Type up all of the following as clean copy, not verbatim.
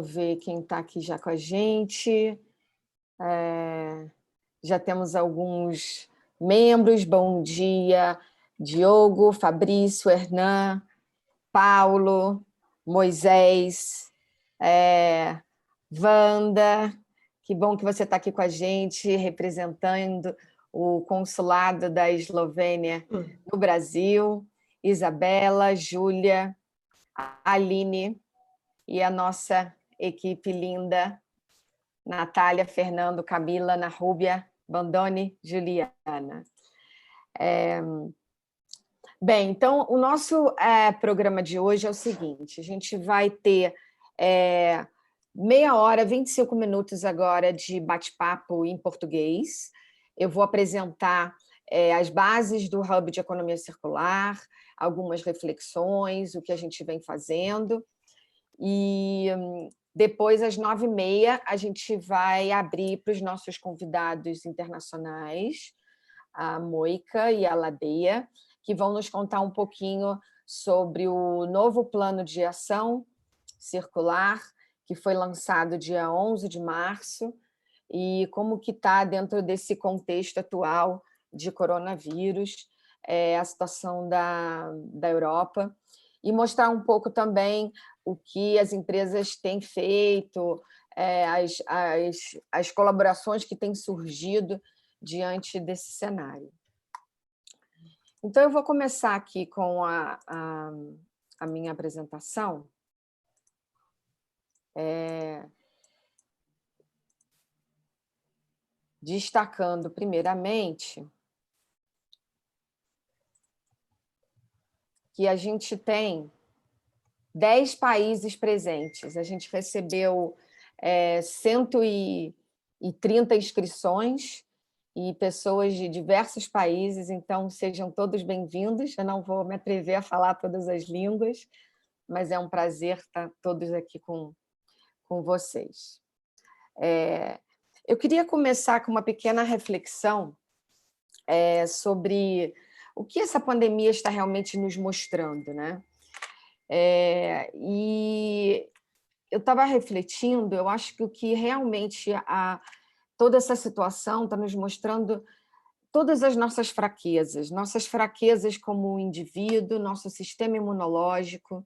ver quem está aqui já com a gente. Já temos alguns membros. Bom dia, Diogo, Fabrício, Hernan, Paulo, Moisés, Wanda. Que bom que você está aqui com a gente, representando o consulado da Eslovênia no Brasil. Isabela, Júlia, Aline e a nossa equipe linda, Natália, Fernando, Camila, Ana Rúbia, Bandone, Juliana. Bem, então, o nosso programa de hoje é o seguinte: a gente vai ter meia hora, 25 minutos agora de bate-papo em português. Eu vou apresentar as bases do Hub de Economia Circular, algumas reflexões, o que a gente vem fazendo. E depois, às 9h30, a gente vai abrir para os nossos convidados internacionais, a Moica e a Ladeia, que vão nos contar um pouquinho sobre o novo plano de ação circular, que foi lançado dia 11 de março, e como que está dentro desse contexto atual de coronavírus, a situação da Europa, e mostrar um pouco também o que as empresas têm feito, as colaborações que têm surgido diante desse cenário. Então, eu vou começar aqui com a minha apresentação. Destacando, primeiramente, que a gente tem 10 países presentes. A gente recebeu 130 inscrições e pessoas de diversos países, então sejam todos bem-vindos. Eu não vou me atrever a falar todas as línguas, mas é um prazer estar todos aqui com vocês. Eu queria começar com uma pequena reflexão sobre o que essa pandemia está realmente nos mostrando, né? E eu estava refletindo, eu acho que o que realmente toda essa situação está nos mostrando todas as nossas fraquezas como indivíduo, nosso sistema imunológico,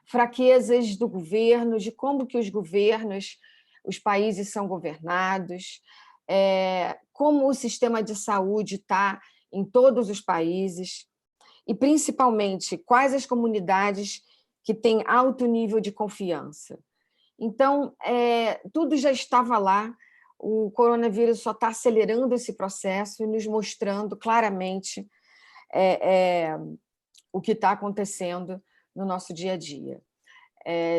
fraquezas do governo, de como que os governos, os países são governados, como o sistema de saúde está em todos os países, e, principalmente, quais as comunidades que têm alto nível de confiança. Então, tudo já estava lá, o coronavírus só está acelerando esse processo e nos mostrando claramente o que está acontecendo no nosso dia a dia,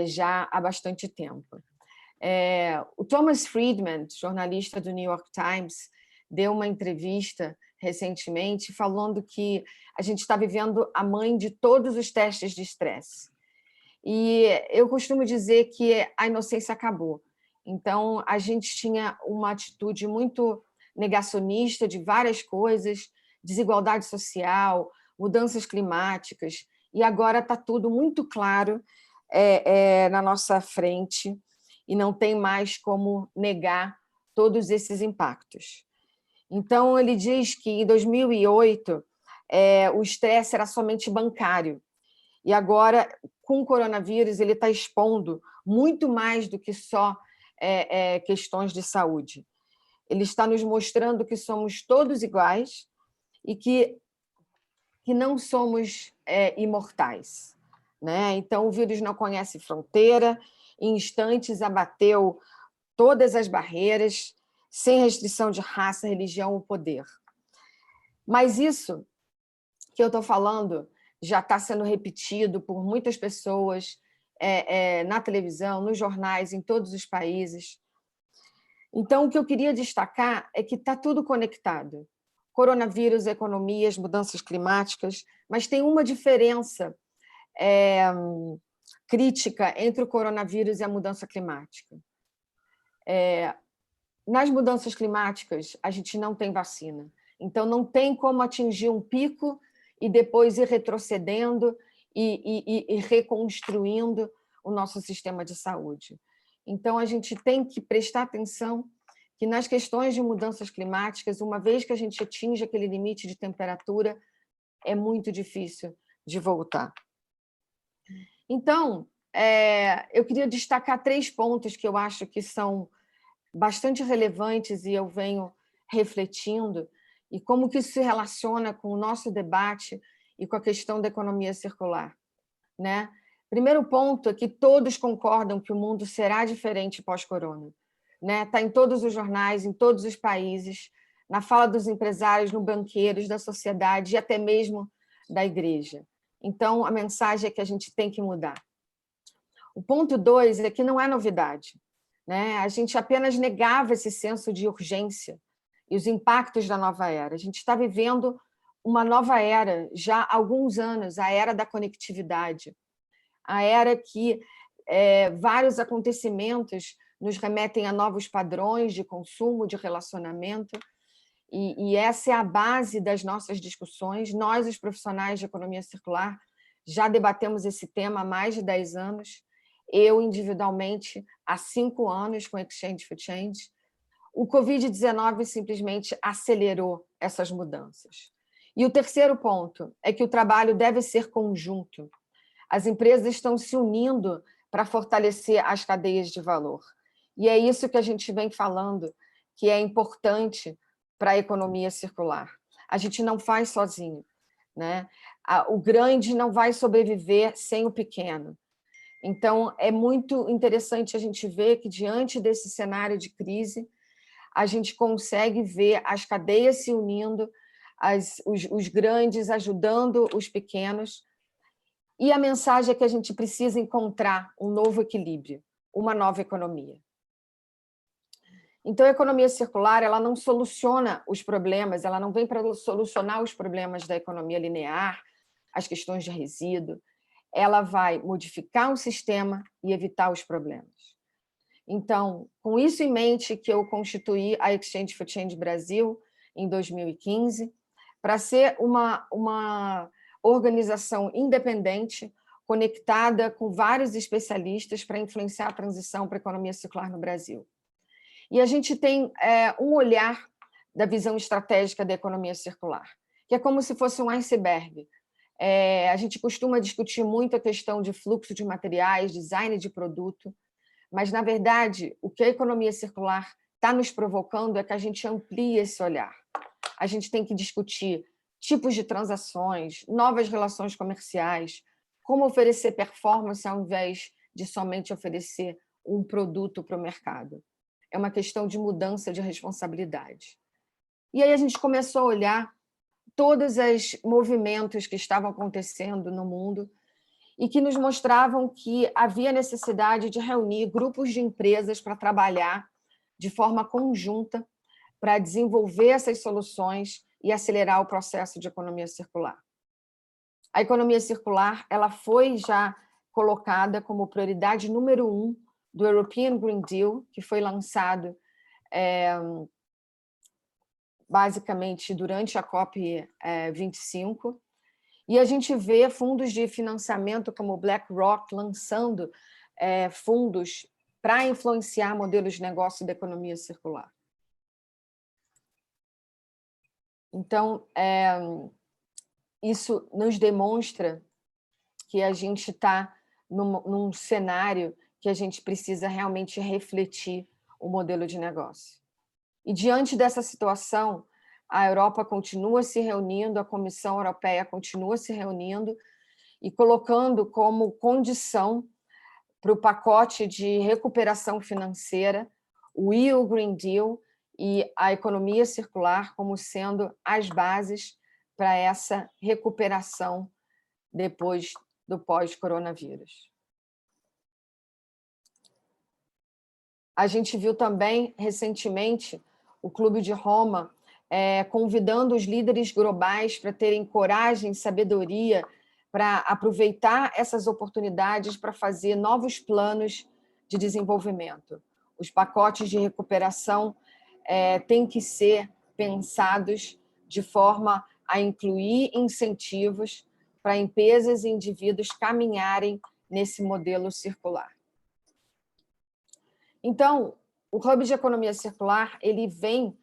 já há bastante tempo. O Thomas Friedman, jornalista do New York Times, deu uma entrevista recentemente falando que a gente está vivendo a mãe de todos os testes de estresse. E eu costumo dizer que a inocência acabou. Então, a gente tinha uma atitude muito negacionista de várias coisas, desigualdade social, mudanças climáticas, e agora está tudo muito claro na nossa frente, e não tem mais como negar todos esses impactos. Então, ele diz que em 2008 o estresse era somente bancário, e agora, com o coronavírus, ele está expondo muito mais do que só questões de saúde. Ele está nos mostrando que somos todos iguais e que não somos imortais, né? Então, o vírus não conhece fronteira, em instantes abateu todas as barreiras, sem restrição de raça, religião ou poder. Mas isso que eu estou falando já está sendo repetido por muitas pessoas na televisão, nos jornais, em todos os países. Então, o que eu queria destacar é que está tudo conectado. Coronavírus, economias, mudanças climáticas, mas tem uma diferença crítica entre o coronavírus e a mudança climática. Nas mudanças climáticas, a gente não tem vacina. Então, não tem como atingir um pico e depois ir retrocedendo e reconstruindo o nosso sistema de saúde. Então, a gente tem que prestar atenção que nas questões de mudanças climáticas, uma vez que a gente atinge aquele limite de temperatura, é muito difícil de voltar. Então, eu queria destacar 3 pontos que eu acho que são bastante relevantes e eu venho refletindo, e como que isso se relaciona com o nosso debate e com a questão da economia circular, né? Primeiro ponto é que todos concordam que o mundo será diferente pós-corona, né? Está em todos os jornais, em todos os países, na fala dos empresários, no banqueiros, da sociedade e até mesmo da igreja. Então, a mensagem é que a gente tem que mudar. O ponto 2 é que não é novidade, né? A gente apenas negava esse senso de urgência e os impactos da nova era. A gente está vivendo uma nova era já há alguns anos, a era da conectividade, a era que vários acontecimentos nos remetem a novos padrões de consumo, de relacionamento, e essa é a base das nossas discussões. Nós, os profissionais de economia circular, já debatemos esse tema há mais de 10 anos, eu individualmente há 5 anos com Exchange for Change. O Covid-19 simplesmente acelerou essas mudanças. E o terceiro ponto é que o trabalho deve ser conjunto. As empresas estão se unindo para fortalecer as cadeias de valor. E é isso que a gente vem falando, que é importante para a economia circular. A gente não faz sozinho, né? O grande não vai sobreviver sem o pequeno. Então, é muito interessante a gente ver que, diante desse cenário de crise, a gente consegue ver as cadeias se unindo, os grandes ajudando os pequenos, e a mensagem é que a gente precisa encontrar um novo equilíbrio, uma nova economia. Então, a economia circular, ela não soluciona os problemas, ela não vem para solucionar os problemas da economia linear, as questões de resíduo, ela vai modificar um sistema e evitar os problemas. Então, com isso em mente, que eu constituí a Exchange for Change Brasil em 2015, para ser uma organização independente, conectada com vários especialistas para influenciar a transição para a economia circular no Brasil. E a gente tem um olhar da visão estratégica da economia circular, que é como se fosse um iceberg. A gente costuma discutir muito a questão de fluxo de materiais, design de produto, mas, na verdade, o que a economia circular está nos provocando é que a gente amplie esse olhar. A gente tem que discutir tipos de transações, novas relações comerciais, como oferecer performance ao invés de somente oferecer um produto para o mercado. É uma questão de mudança de responsabilidade. E aí a gente começou a olhar todos os movimentos que estavam acontecendo no mundo e que nos mostravam que havia necessidade de reunir grupos de empresas para trabalhar de forma conjunta para desenvolver essas soluções e acelerar o processo de economia circular. A economia circular ela foi já colocada como prioridade número 1 do European Green Deal, que foi lançado basicamente durante a COP25, e a gente vê fundos de financiamento como o BlackRock lançando fundos para influenciar modelos de negócio da economia circular. Então, isso nos demonstra que a gente está num cenário que a gente precisa realmente refletir o modelo de negócio. E, diante dessa situação, a Europa continua se reunindo, a Comissão Europeia continua se reunindo e colocando como condição para o pacote de recuperação financeira o EU Green Deal e a economia circular como sendo as bases para essa recuperação depois do pós-coronavírus. A gente viu também, recentemente, o Clube de Roma convidando os líderes globais para terem coragem e sabedoria para aproveitar essas oportunidades para fazer novos planos de desenvolvimento. Os pacotes de recuperação têm que ser pensados de forma a incluir incentivos para empresas e indivíduos caminharem nesse modelo circular. Então, o Hub de Economia Circular ele vem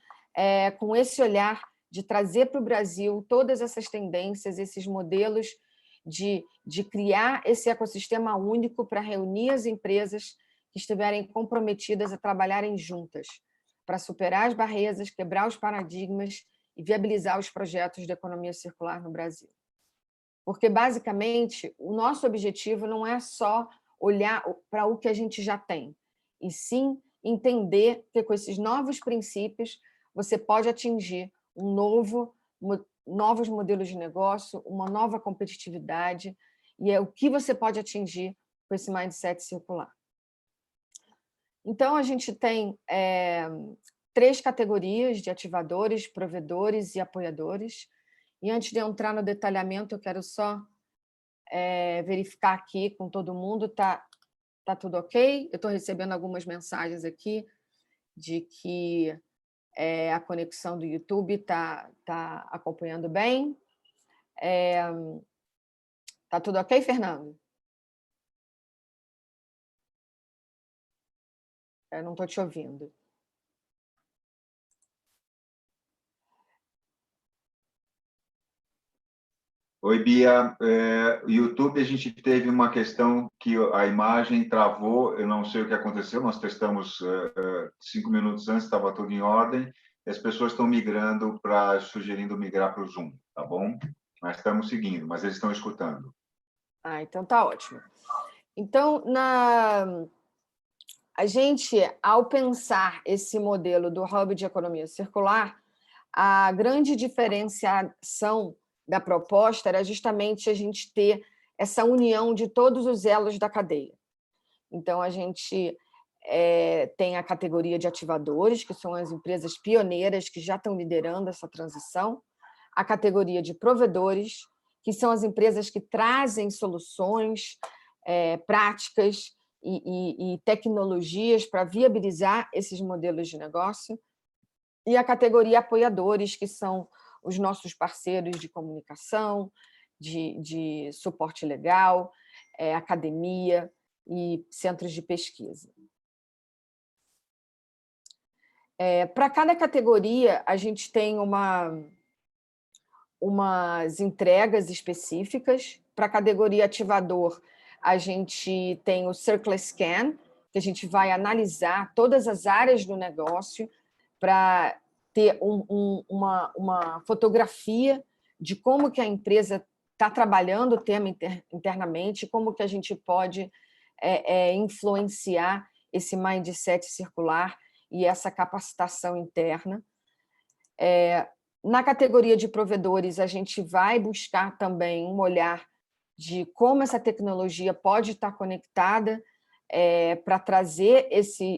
com esse olhar de trazer para o Brasil todas essas tendências, esses modelos de criar esse ecossistema único para reunir as empresas que estiverem comprometidas a trabalharem juntas, para superar as barreiras, quebrar os paradigmas e viabilizar os projetos de economia circular no Brasil. Porque, basicamente, o nosso objetivo não é só olhar para o que a gente já tem, e sim entender que, com esses novos princípios, você pode atingir novos modelos de negócio, uma nova competitividade, e é o que você pode atingir com esse mindset circular. Então, a gente tem 3 categorias de ativadores, provedores e apoiadores. E antes de eu entrar no detalhamento, eu quero só verificar aqui com todo mundo, tá tudo ok? Eu estou recebendo algumas mensagens aqui de que a conexão do YouTube está acompanhando bem. Tá tudo ok, Fernando? Eu não estou te ouvindo. Oi, Bia. YouTube, a gente teve uma questão que a imagem travou, eu não sei o que aconteceu, nós testamos 5 minutos antes, estava tudo em ordem, e as pessoas estão migrando, sugerindo migrar para o Zoom, tá bom? Mas estamos seguindo, mas eles estão escutando. Então tá ótimo. Então, a gente, ao pensar esse modelo do Hub de Economia Circular, a grande diferenciação da proposta era justamente a gente ter essa união de todos os elos da cadeia. Então, a gente tem a categoria de ativadores, que são as empresas pioneiras que já estão liderando essa transição, a categoria de provedores, que são as empresas que trazem soluções práticas e tecnologias para viabilizar esses modelos de negócio, e a categoria apoiadores, que são os nossos parceiros de comunicação, de suporte legal, academia e centros de pesquisa. Para cada categoria, a gente tem umas entregas específicas. Para a categoria ativador, a gente tem o Circle Scan, que a gente vai analisar todas as áreas do negócio para ter uma fotografia de como que a empresa está trabalhando o tema internamente, como que a gente pode influenciar esse mindset circular e essa capacitação interna. Na categoria de provedores, a gente vai buscar também um olhar de como essa tecnologia pode estar conectada para trazer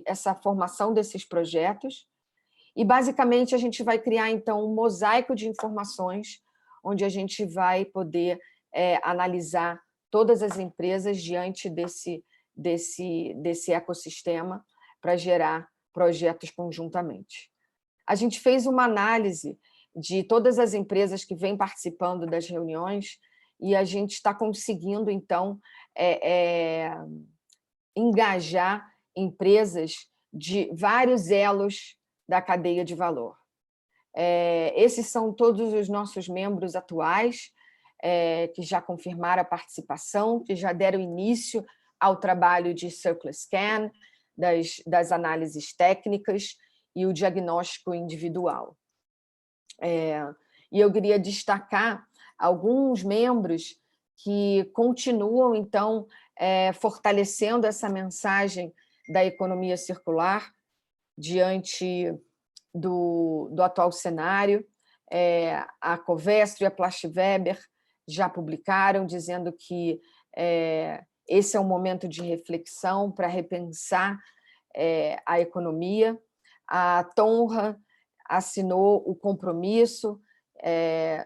essa formação desses projetos. E, basicamente, a gente vai criar, então, um mosaico de informações, onde a gente vai poder analisar todas as empresas diante desse ecossistema para gerar projetos conjuntamente. A gente fez uma análise de todas as empresas que vêm participando das reuniões e a gente está conseguindo, então, engajar empresas de vários elos da cadeia de valor. Esses são todos os nossos membros atuais, que já confirmaram a participação, que já deram início ao trabalho de Circle Scan, das análises técnicas e o diagnóstico individual. E eu queria destacar alguns membros que continuam, então, fortalecendo essa mensagem da economia circular diante do atual cenário. A Covestro e a Plastweber já publicaram, dizendo que esse é um momento de reflexão para repensar a economia. A Tonra assinou o compromisso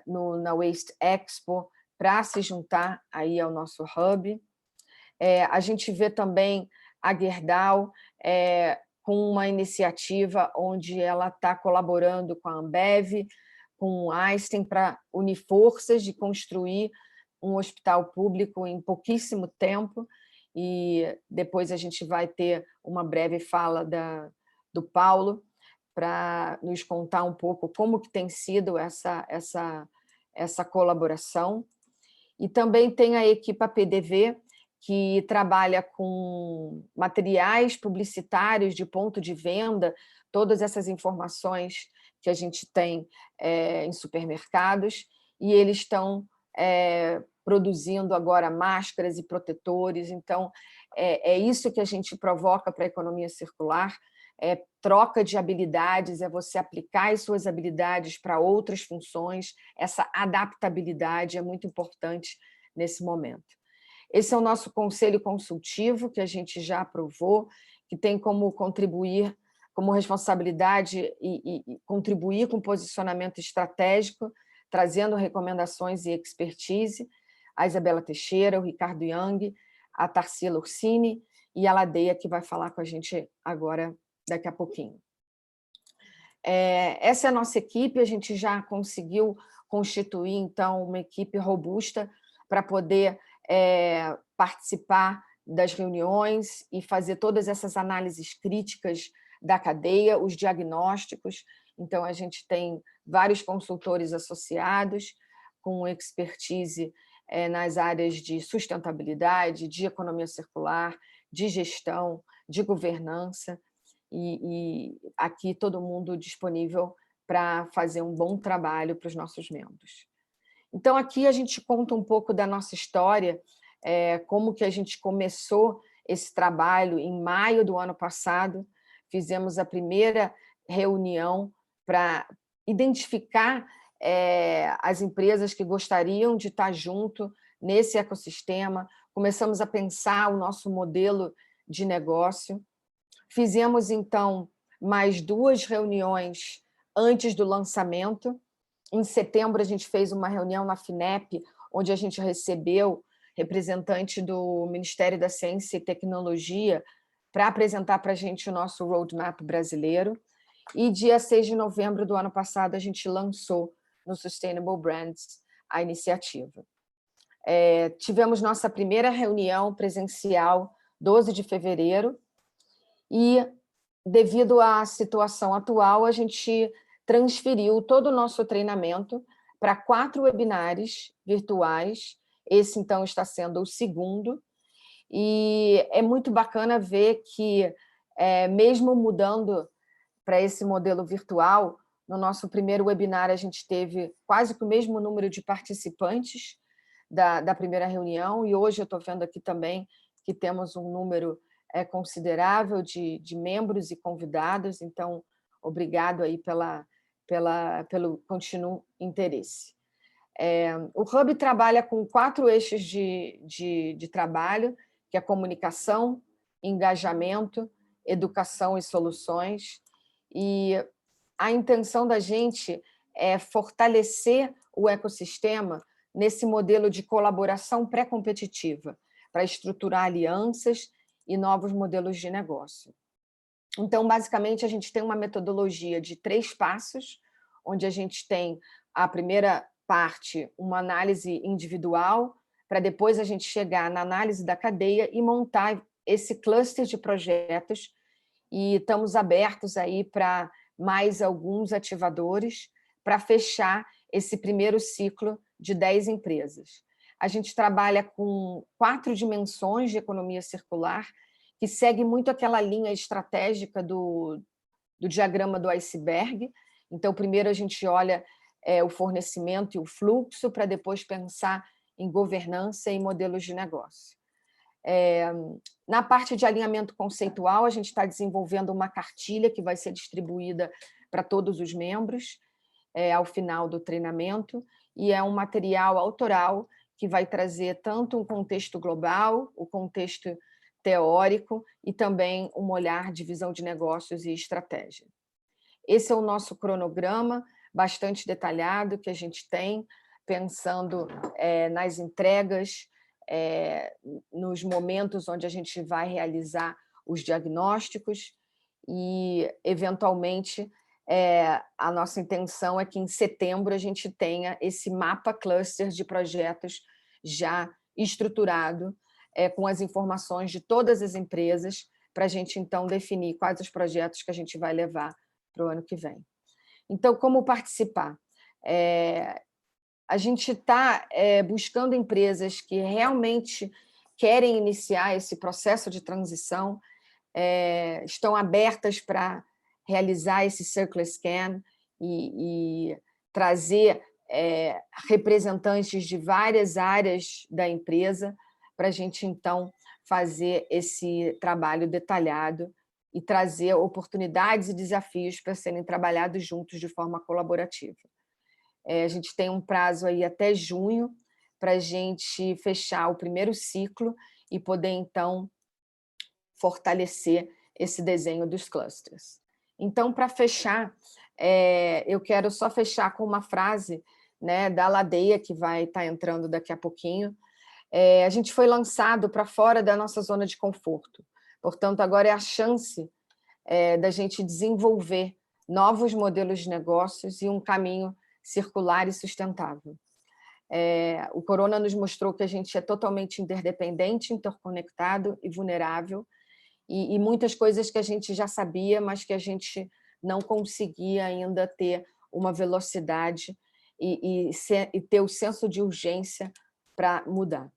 na Waste Expo para se juntar aí ao nosso hub. A gente vê também a Gerdau com uma iniciativa onde ela está colaborando com a Ambev, com o Einstein, para unir forças de construir um hospital público em pouquíssimo tempo, e depois a gente vai ter uma breve fala do Paulo para nos contar um pouco como que tem sido essa colaboração. E também tem a equipe PDV, que trabalha com materiais publicitários de ponto de venda, todas essas informações que a gente tem em supermercados, e eles estão produzindo agora máscaras e protetores. Então, é isso que a gente provoca para a economia circular, troca de habilidades, é você aplicar as suas habilidades para outras funções, essa adaptabilidade é muito importante nesse momento. Esse é o nosso conselho consultivo, que a gente já aprovou, que tem como contribuir, como responsabilidade e contribuir com posicionamento estratégico, trazendo recomendações e expertise, a Isabela Teixeira, o Ricardo Young, a Tarsila Ursini e a Ladeia, que vai falar com a gente agora, daqui a pouquinho. Essa é a nossa equipe, a gente já conseguiu constituir, então, uma equipe robusta para poder participar das reuniões e fazer todas essas análises críticas da cadeia, os diagnósticos. Então, a gente tem vários consultores associados com expertise nas áreas de sustentabilidade, de economia circular, de gestão, de governança, e aqui todo mundo disponível para fazer um bom trabalho para os nossos membros. Então, aqui a gente conta um pouco da nossa história, como que a gente começou esse trabalho em maio do ano passado, fizemos a primeira reunião para identificar as empresas que gostariam de estar junto nesse ecossistema, começamos a pensar o nosso modelo de negócio. Fizemos, então, mais 2 reuniões antes do lançamento. Em setembro, a gente fez uma reunião na FINEP, onde a gente recebeu representante do Ministério da Ciência e Tecnologia para apresentar para a gente o nosso roadmap brasileiro. E dia 6 de novembro do ano passado, a gente lançou no Sustainable Brands a iniciativa. Tivemos nossa primeira reunião presencial 12 de fevereiro, e, devido à situação atual, a gente transferiu todo o nosso treinamento para 4 webinars virtuais. Esse, então, está sendo o segundo. E é muito bacana ver que, mesmo mudando para esse modelo virtual, no nosso primeiro webinar a gente teve quase que o mesmo número de participantes da primeira reunião, e hoje eu estou vendo aqui também que temos um número considerável de membros e convidados, então, obrigado aí pelo contínuo interesse. O Hub trabalha com 4 eixos de trabalho, que é comunicação, engajamento, educação e soluções, e a intenção da gente é fortalecer o ecossistema nesse modelo de colaboração pré-competitiva, para estruturar alianças e novos modelos de negócio. Então, basicamente, a gente tem uma metodologia de 3 passos, onde a gente tem a primeira parte, uma análise individual, para depois a gente chegar na análise da cadeia e montar esse cluster de projetos, e estamos abertos aí para mais alguns ativadores para fechar esse primeiro ciclo de 10 empresas. A gente trabalha com 4 dimensões de economia circular, que segue muito aquela linha estratégica do diagrama do iceberg. Então, primeiro a gente olha o fornecimento e o fluxo, para depois pensar em governança e modelos de negócio. Na parte de alinhamento conceitual, a gente está desenvolvendo uma cartilha que vai ser distribuída para todos os membros ao final do treinamento, e é um material autoral que vai trazer tanto um contexto global, o contexto teórico e também um olhar de visão de negócios e estratégia. Esse é o nosso cronograma, bastante detalhado, que a gente tem, pensando nas entregas, nos momentos onde a gente vai realizar os diagnósticos e, eventualmente, a nossa intenção é que em setembro a gente tenha esse mapa cluster de projetos já estruturado com as informações de todas as empresas, para a gente, então, definir quais os projetos que a gente vai levar para o ano que vem. Então, como participar? A gente está buscando empresas que realmente querem iniciar esse processo de transição, estão abertas para realizar esse Circular Scan e trazer representantes de várias áreas da empresa para a gente, então, fazer esse trabalho detalhado e trazer oportunidades e desafios para serem trabalhados juntos de forma colaborativa. A gente tem um prazo aí até junho para a gente fechar o primeiro ciclo e poder, então, fortalecer esse desenho dos clusters. Então, para fechar, eu quero só fechar com uma frase, né, da Ladeia, que vai estar entrando daqui a pouquinho. A gente foi lançado para fora da nossa zona de conforto. Portanto, agora é a chance da gente desenvolver novos modelos de negócios e um caminho circular e sustentável. O corona nos mostrou que a gente é totalmente interdependente, interconectado e vulnerável, e muitas coisas que a gente já sabia, mas que a gente não conseguia ainda ter uma velocidade e ter o senso de urgência para mudar.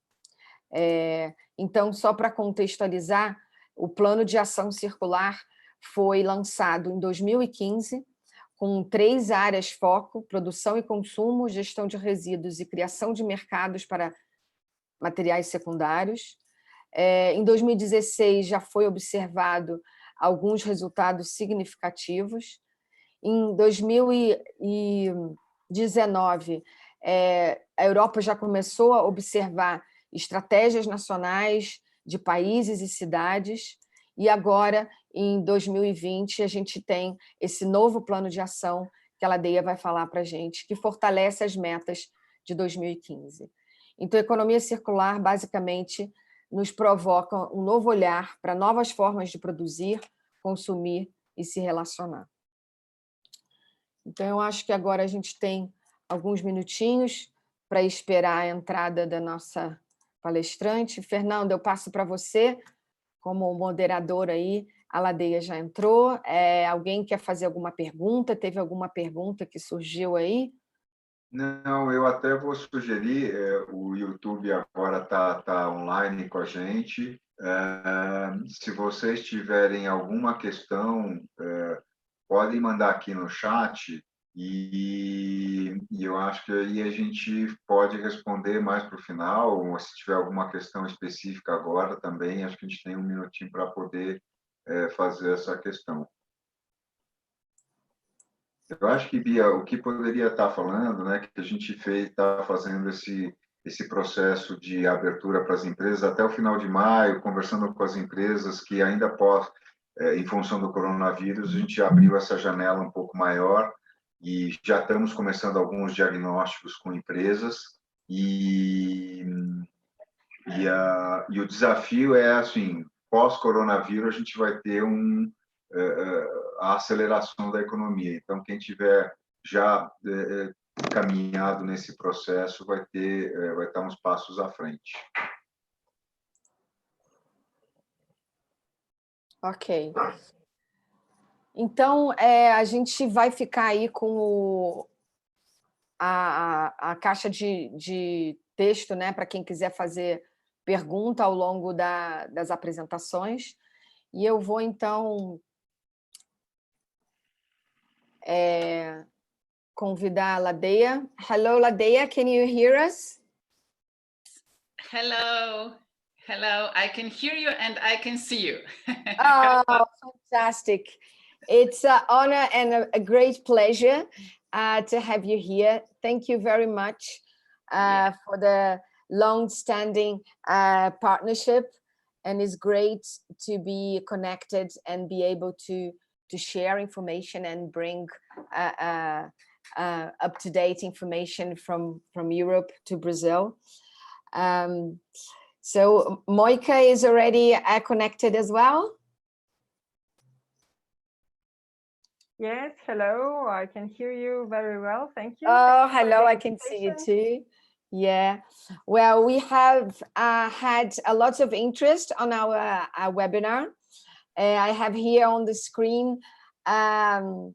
Então, só para contextualizar, o Plano de Ação Circular foi lançado em 2015, com 3 áreas foco: produção e consumo, gestão de resíduos e criação de mercados para materiais secundários. Em 2016, já foi observado alguns resultados significativos. Em 2019, a Europa já começou a observar estratégias nacionais de países e cidades, e agora, em 2020, a gente tem esse novo plano de ação que a Ladeia vai falar para a gente, que fortalece as metas de 2015. Então, a economia circular, basicamente, nos provoca um novo olhar para novas formas de produzir, consumir e se relacionar. Então, eu acho que agora a gente tem alguns minutinhos para esperar a entrada da nossa palestrante. Fernando, eu passo para você, como moderador aí. A Ladeia já entrou. Alguém quer fazer alguma pergunta? Teve alguma pergunta que surgiu aí? Não, eu até vou sugerir, o YouTube agora está online com a gente. Se vocês tiverem alguma questão, podem mandar aqui no chat e eu acho que aí a gente pode responder mais para o final, ou se tiver alguma questão específica agora também, acho que a gente tem um minutinho para poder fazer essa questão. Eu acho que, Bia, o que poderia estar falando, né, que a gente está fazendo esse processo de abertura para as empresas até o final de maio, conversando com as empresas que ainda em função do coronavírus, a gente abriu essa janela um pouco maior e já estamos começando alguns diagnósticos com empresas e o desafio é, assim, pós-coronavírus, a gente vai ter a aceleração da economia. Então, quem tiver já caminhado nesse processo vai estar uns passos à frente. Ok. Então, a gente vai ficar aí com a caixa de texto, né, para quem quiser fazer pergunta ao longo das apresentações. E eu vou, então, convidar a Ladeia. Hello, Ladeia, can you hear us? Hello. Hello, I can hear you and I can see you. Oh, fantastic. It's an honor and a great pleasure to have you here. Thank you very much for the long-standing partnership. And it's great to be connected and be able to share information and bring up-to-date information from Europe to Brazil. So Moika is already connected as well. Yes, hello. I can hear you very well. Thank you. Oh, hello. I can see you too. Yeah, well, we have had a lot of interest on our webinar. I have here on the screen 9,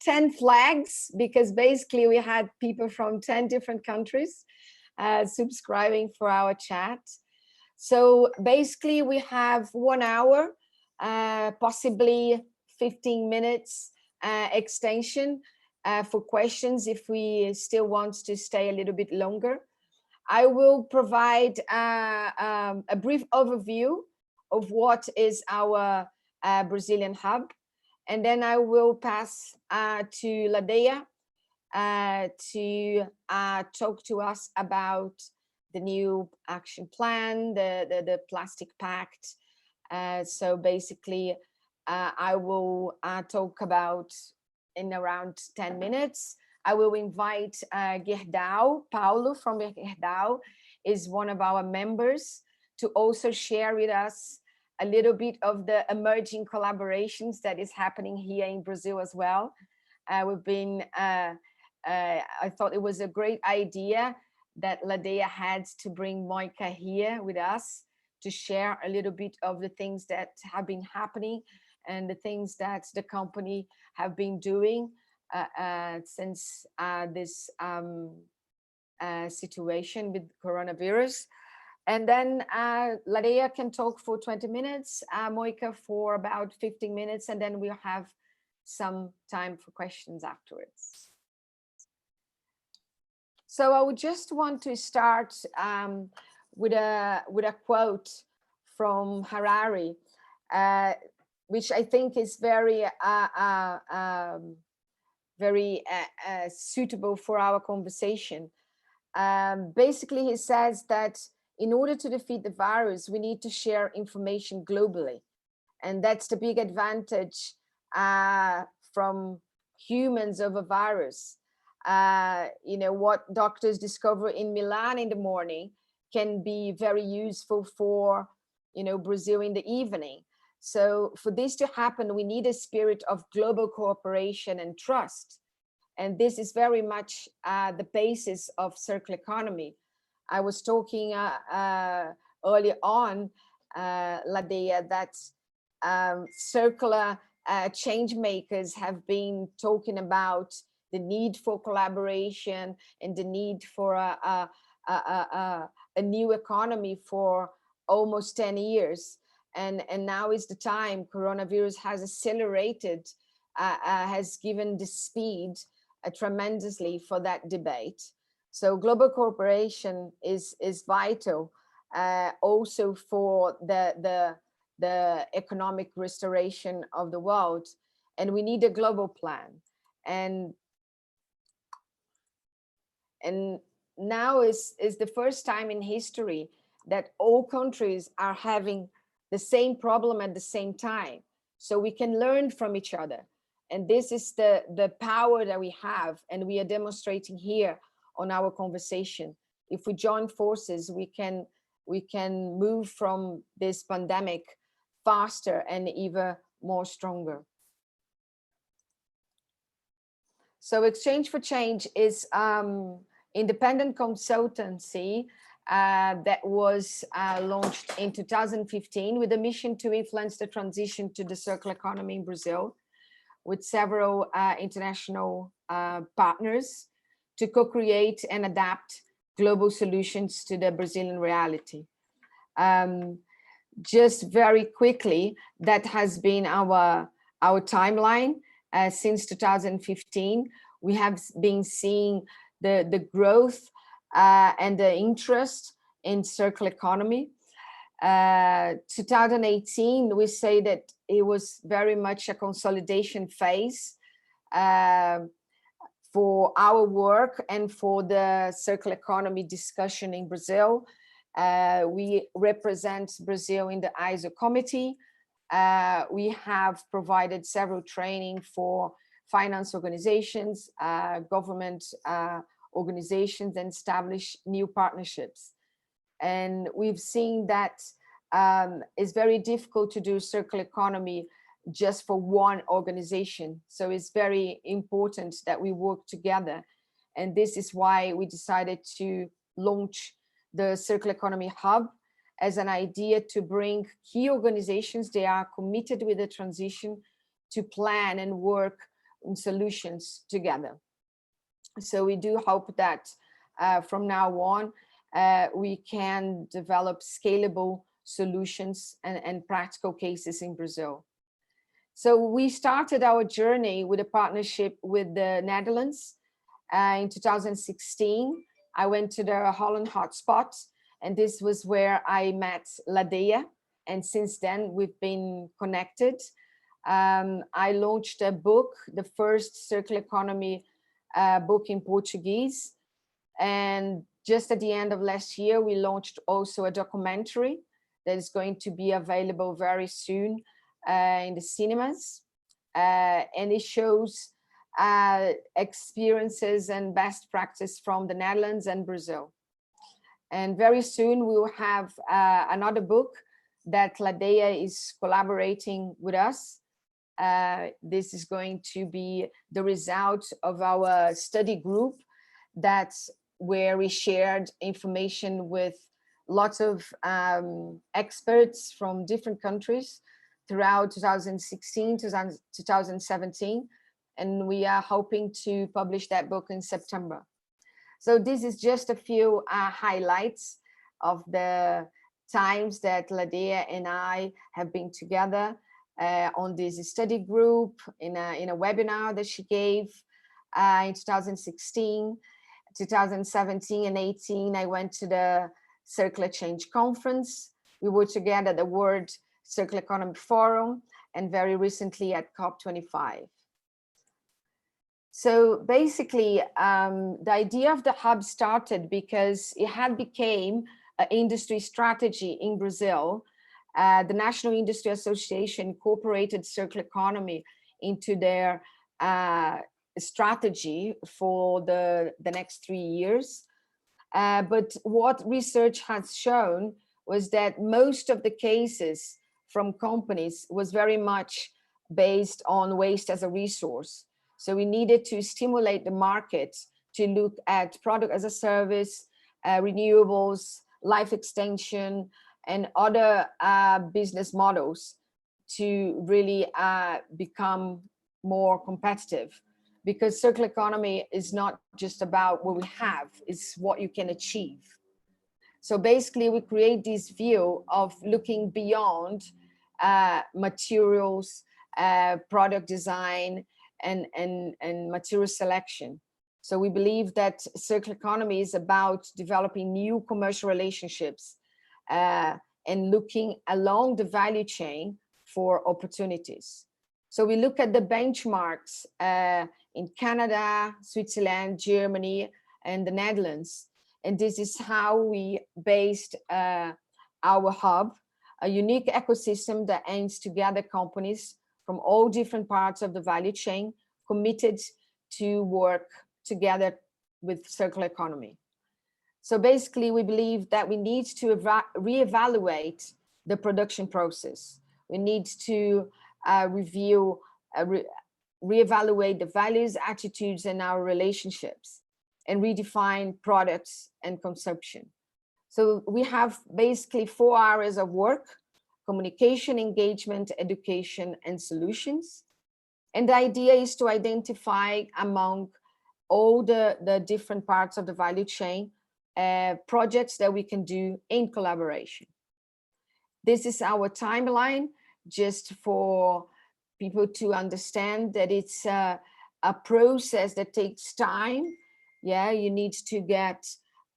10 flags, because basically we had people from 10 different countries subscribing for our chat. So basically we have 1 hour, possibly 15 minutes extension for questions if we still want to stay a little bit longer. I will provide a brief overview of what is our Brazilian hub, and then I will pass to Ladea to talk to us about the new action plan, the plastic pact. So basically, I will talk about in around 10 minutes. I will invite Gerdau. Paulo from Gerdau is one of our members to also share with us a little bit of the emerging collaborations that is happening here in Brazil as well. We've been, I thought it was a great idea that Ladea had to bring Moika here with us to share a little bit of the things that have been happening and the things that the company have been doing since this situation with coronavirus. And then Ladea can talk for 20 minutes, Moika for about 15 minutes, and then we'll have some time for questions afterwards. So I would just want to start with a quote from Harari, which I think is very suitable for our conversation. Basically, he says that in order to defeat the virus, we need to share information globally. And that's the big advantage from humans over virus. You know, what doctors discover in Milan in the morning can be very useful for, you know, Brazil in the evening. So for this to happen, we need a spirit of global cooperation and trust. And this is very much the basis of circular economy. I was talking earlier on, Ladea, that circular change makers have been talking about the need for collaboration and the need for a new economy for almost 10 years. And now is the time. Coronavirus has accelerated, has given the speed tremendously for that debate. So global cooperation is vital also for the economic restoration of the world. And we need a global plan. And now is the first time in history that all countries are having the same problem at the same time. So we can learn from each other. And this is the power that we have, and we are demonstrating here on our conversation. If we join forces, we can move from this pandemic faster and even more stronger. So Exchange for Change is independent consultancy that was launched in 2015 with a mission to influence the transition to the circular economy in Brazil, with several international partners to co-create and adapt global solutions to the Brazilian reality. Just very quickly, that has been our timeline since 2015. We have been seeing the growth and the interest in circular economy. 2018, we say that it was very much a consolidation phase for our work and for the circular economy discussion in Brazil. We represent Brazil in the ISO committee. We have provided several training for finance organizations, government organizations, and established new partnerships. And we've seen that it's very difficult to do circular economy just for one organization. So it's very important that we work together. And this is why we decided to launch the Circular Economy Hub as an idea to bring key organizations that are committed with the transition to plan and work on solutions together. So we do hope that from now on, we can develop scalable solutions and practical cases in Brazil. So we started our journey with a partnership with the Netherlands in 2016. I went to the Holland hotspot, and this was where I met Ladeia. And since then, we've been connected. I launched a book, the first circular economy book in Portuguese. And just at the end of last year, we launched also a documentary that is going to be available very soon in the cinemas. And it shows experiences and best practice from the Netherlands and Brazil. And very soon we will have another book that Ladeia is collaborating with us. This is going to be the result of our study group, that's where we shared information with lots of experts from different countries throughout 2016 to 2017. And we are hoping to publish that book in September. So this is just a few highlights of the times that Ladeia and I have been together on this study group in a webinar that she gave in 2016, 2017 and 18. I went to the Circular Change Conference. We were together at the World Circular Economy Forum, and very recently at COP25. So basically, the idea of the hub started because it had become an industry strategy in Brazil. The National Industry Association incorporated circular economy into their strategy for the next 3 years. But what research has shown was that most of the cases from companies was very much based on waste as a resource. So we needed to stimulate the market to look at product as a service, renewables, life extension, and other business models to really become more competitive. Because circular economy is not just about what we have, it's what you can achieve. So basically we create this view of looking beyond materials, product design, and material selection. So we believe that circular economy is about developing new commercial relationships and looking along the value chain for opportunities. So we look at the benchmarks in Canada, Switzerland, Germany, and the Netherlands. And this is how we based our hub, a unique ecosystem that aims to gather companies from all different parts of the value chain committed to work together with circular economy. So basically, we believe that we need to reevaluate the production process. We need to review, reevaluate the values, attitudes, and our relationships, and redefine products and consumption. So we have basically 4 areas of work: communication, engagement, education, and solutions. And the idea is to identify among all the different parts of the value chain projects that we can do in collaboration. This is our timeline, just for people to understand that it's a process that takes time. Yeah, you need to get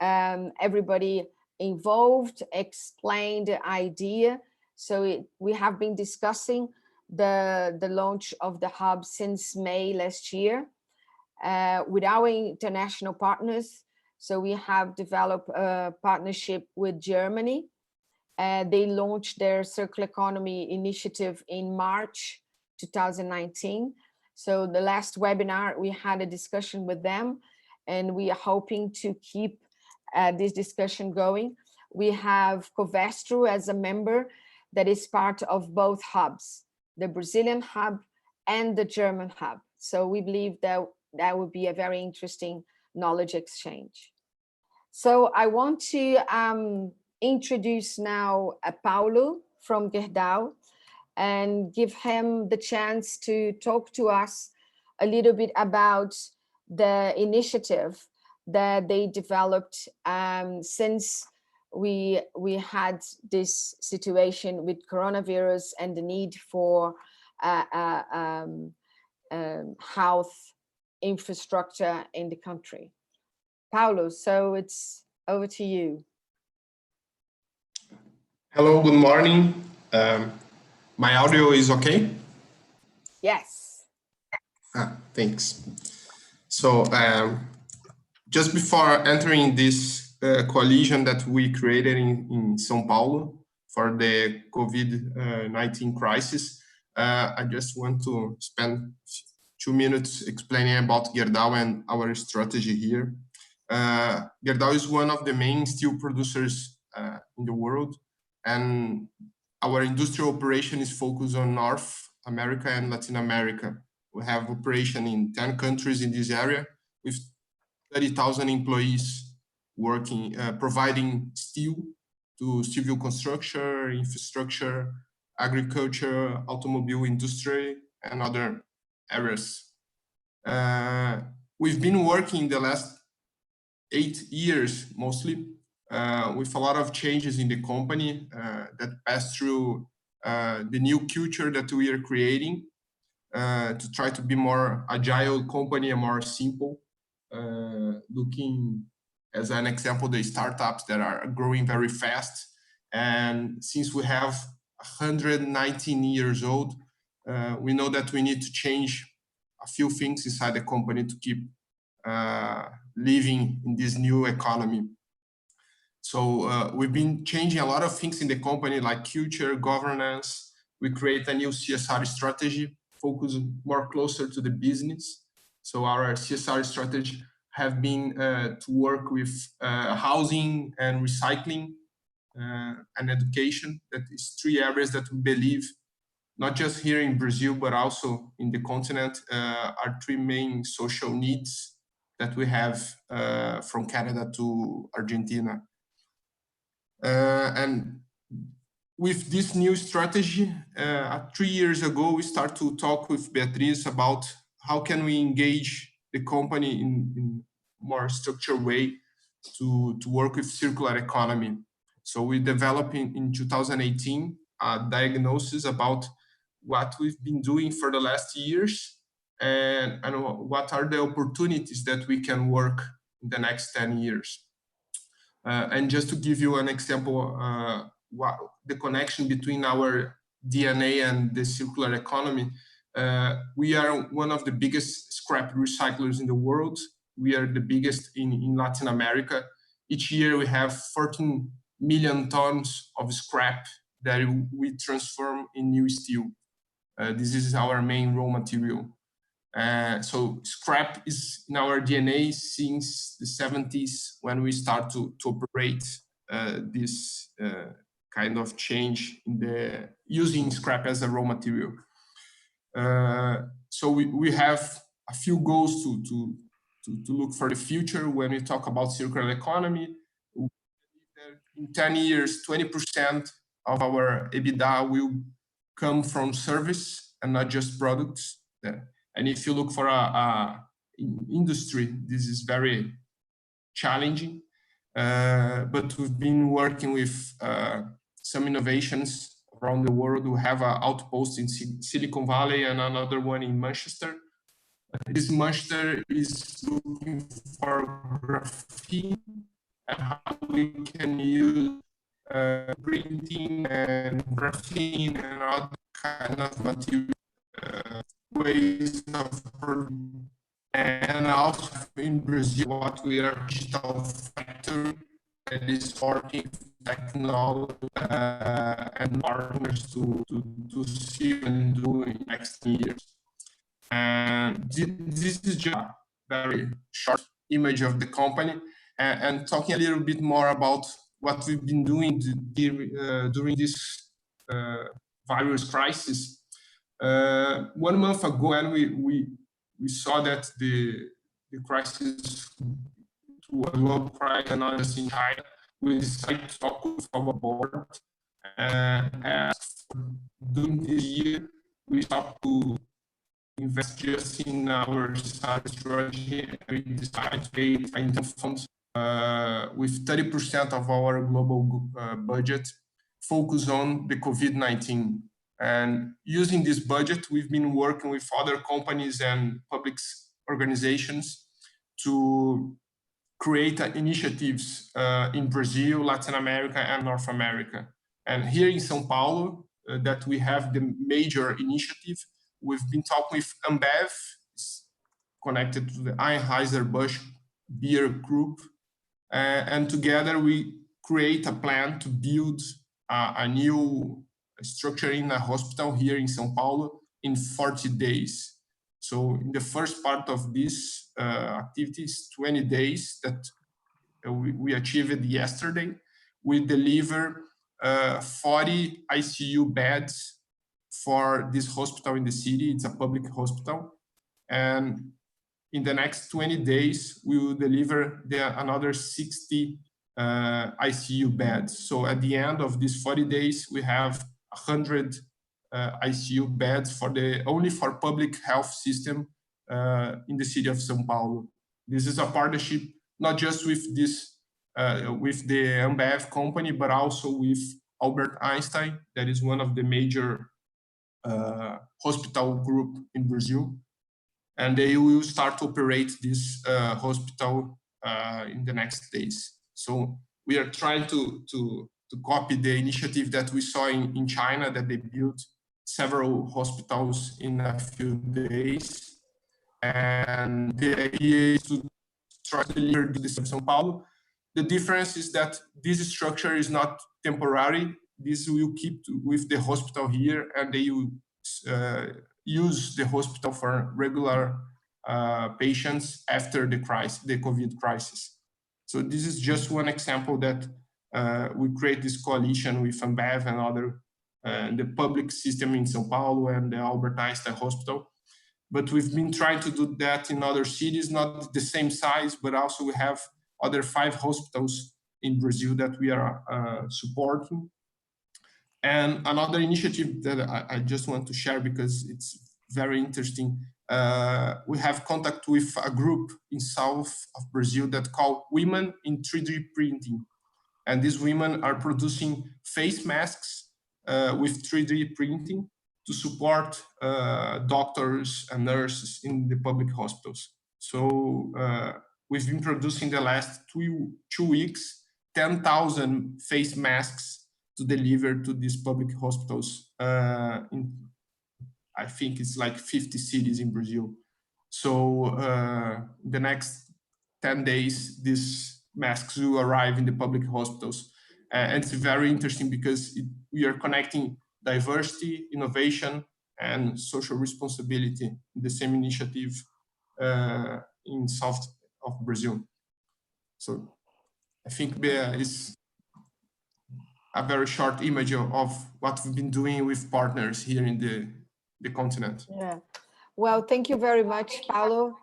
everybody involved, explain the idea. So we have been discussing the launch of the hub since May last year with our international partners. So we have developed a partnership with Germany. They launched their circular economy initiative in March 2019. So the last webinar, we had a discussion with them, and we are hoping to keep this discussion going. We have Covestro as a member that is part of both hubs, the Brazilian hub and the German hub. So we believe that that would be a very interesting knowledge exchange. So I want to introduce now Paulo from Gerdau and give him the chance to talk to us a little bit about the initiative that they developed since we had this situation with coronavirus and the need for health infrastructure in the country. Paulo, so it's over to you. Hello, good morning. My audio is okay? Yes. Thanks. So just before entering this coalition that we created in São Paulo for the COVID-19 crisis, I just want to spend 2 minutes explaining about Gerdau and our strategy here. Gerdau is one of the main steel producers in the world, and our industrial operation is focused on North America and Latin America. We have operation in 10 countries in this area with 30,000 employees working, providing steel to civil construction, infrastructure, agriculture, automobile industry, and other areas. We've been working the last 8 years mostly with a lot of changes in the company that pass through the new culture that we are creating to try to be more agile company and more simple, looking as an example, the startups that are growing very fast. And since we have 119 years old, we know that we need to change a few things inside the company to keep living in this new economy. So we've been changing a lot of things in the company, like culture, governance. We create a new CSR strategy, focus more closer to the business. So our CSR strategy have been to work with housing and recycling and education. That is 3 areas that we believe, not just here in Brazil, but also in the continent, are 3 main social needs that we have from Canada to Argentina. And with this new strategy, 3 years ago, we start to talk with Beatriz about how can we engage the company in more structured way to work with circular economy. So we developed in 2018 a diagnosis about what we've been doing for the last years and what are the opportunities that we can work in the next 10 years. And just to give you an example, what the connection between our DNA and the circular economy, we are one of the biggest scrap recyclers in the world. We are the biggest in Latin America. Each year we have 14 million tons of scrap that we transform in new steel. This is our main raw material. So scrap is in our DNA since the 70s when we start to operate this kind of change in the using scrap as a raw material. So we have a few goals to look for the future when we talk about circular economy. In 10 years, 20% of our EBITDA will come from service and not just products. And if you look for a industry, this is very challenging. But we've been working with some innovations around the world. We have an outpost in Silicon Valley and another one in Manchester. This Manchester is looking for graphene and how we can use printing and graphene and other kind of material ways of producing. And also in Brazil, what we are digital factory that is working technology and partners to see and do in next years. And this is just a very short image of the company and talking a little bit more about what we've been doing during this virus crisis. 1 month ago, and we saw that the the crisis to a global crisis, not just in China, we decided to talk with our board and ask during this year, we stopped to invest just in our strategy, and we decided to pay internal funds with 30% of our global budget focus on the COVID-19. And using this budget, we've been working with other companies and public organizations to create initiatives in Brazil, Latin America, and North America. And here in São Paulo, that we have the major initiative, we've been talking with Ambev, connected to the Anheuser-Busch beer group, and together we create a plan to build a new structure in a hospital here in São Paulo in 40 days. So in the first part of this activities, 20 days that we achieved yesterday, we deliver 40 ICU beds for this hospital in the city. It's a public hospital. And in the next 20 days, we will deliver another 60 ICU beds. So at the end of these 40 days, we have 100 ICU beds only for public health system in the city of São Paulo. This is a partnership not just with this with the Ambev company, but also with Albert Einstein, that is one of the major hospital group in Brazil, and they will start to operate this hospital in the next days. So we are trying to copy the initiative that we saw in China, that they built several hospitals in a few days, and the idea is to try to deliver this in São Paulo. The difference is that this structure is not temporary. This will keep with the hospital here, and they will use the hospital for regular patients after the COVID crisis. So this is just one example that we create this coalition with Ambev and other the public system in São Paulo and the Albert Einstein Hospital. But we've been trying to do that in other cities, not the same size, but also we have other 5 hospitals in Brazil that we are supporting. And another initiative that I just want to share because it's very interesting. We have contact with a group in south of Brazil that called Women in 3D Printing. And these women are producing face masks with 3D printing to support doctors and nurses in the public hospitals. So we've been producing the last 2 weeks, 10,000 face masks to deliver to these public hospitals in, I think it's like 50 cities in Brazil. So the next 10 days, these masks will arrive in the public hospitals. And it's very interesting because we are connecting diversity, innovation, and social responsibility in the same initiative in south of Brazil. So I think is a very short image of what we've been doing with partners here in the continent. Yeah. Well, thank you very much, Paulo.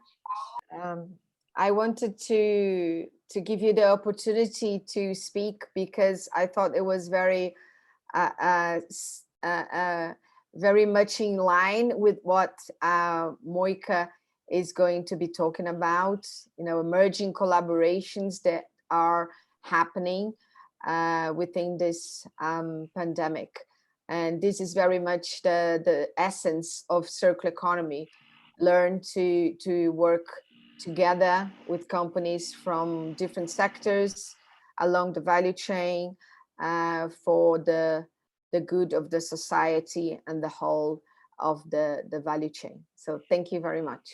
I wanted to give you the opportunity to speak because I thought it was very very much in line with what Moika is going to be talking about, emerging collaborations that are happening within this pandemic. And this is very much the essence of circular economy. Learn to work together with companies from different sectors along the value chain for the good of the society and the whole of the value chain. So thank you very much.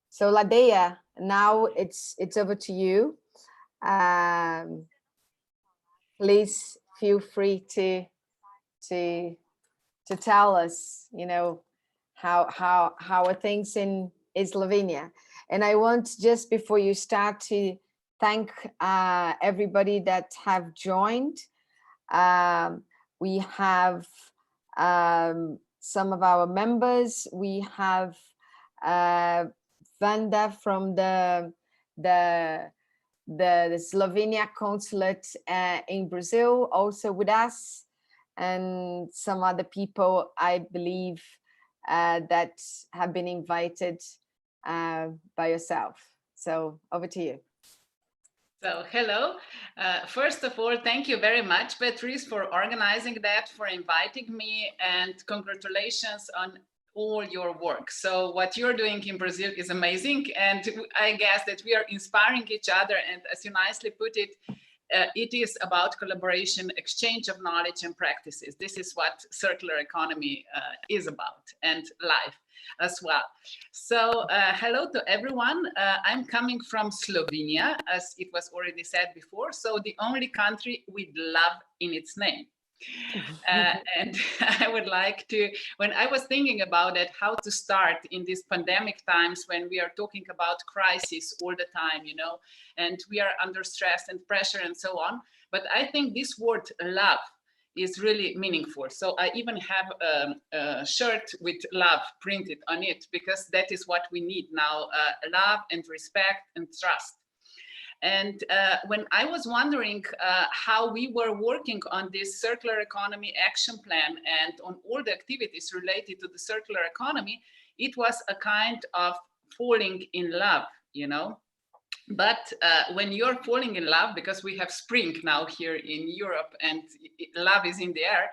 So Ladeia, now it's over to you. Please feel free to tell us, how are things in Eslovenia. And I want, just before you start, to thank everybody that have joined. We have some of our members. We have Vanda from the Slovenia consulate in Brazil, also with us, and some other people, I believe, that have been invited by yourself. So over to you. So hello. First of all, thank you very much, Patrice, for organizing that, for inviting me, and congratulations on all your work. So what you're doing in Brazil is amazing, and I guess that we are inspiring each other, and as you nicely put it, it is about collaboration, exchange of knowledge and practices. This is what circular economy is about, and life as well. So hello to everyone. I'm coming from Slovenia, as it was already said before, so the only country with love in its name. And I would like to, when I was thinking about it, how to start in these pandemic times when we are talking about crisis all the time, you know, and we are under stress and pressure and so on. But I think this word love is really meaningful. So I even have a shirt with love printed on it, because that is what we need now, love and respect and trust. And when I was wondering how we were working on this circular economy action plan and on all the activities related to the circular economy, it was a kind of falling in love, you know. But when you're falling in love, because we have spring now here in Europe and love is in the air,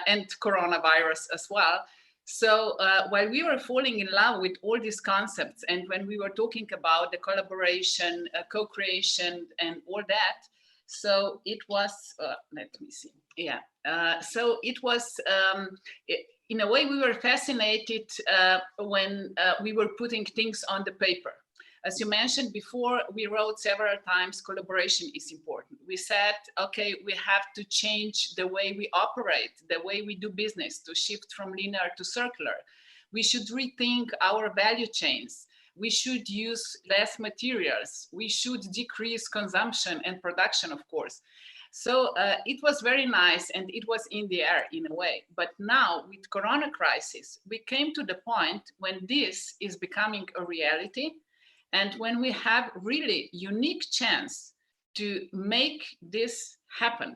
and coronavirus as well. So while we were falling in love with all these concepts, and when we were talking about the collaboration, co-creation and all that, so it was, let me see, yeah. So it was, in a way, we were fascinated when we were putting things on the paper. As you mentioned before, we wrote several times, collaboration is important. We said, okay, we have to change the way we operate, the way we do business, to shift from linear to circular. We should rethink our value chains. We should use less materials. We should decrease consumption and production, of course. So it was very nice, and it was in the air in a way. But now with Corona crisis, we came to the point when this is becoming a reality, and when we have really unique chance to make this happen.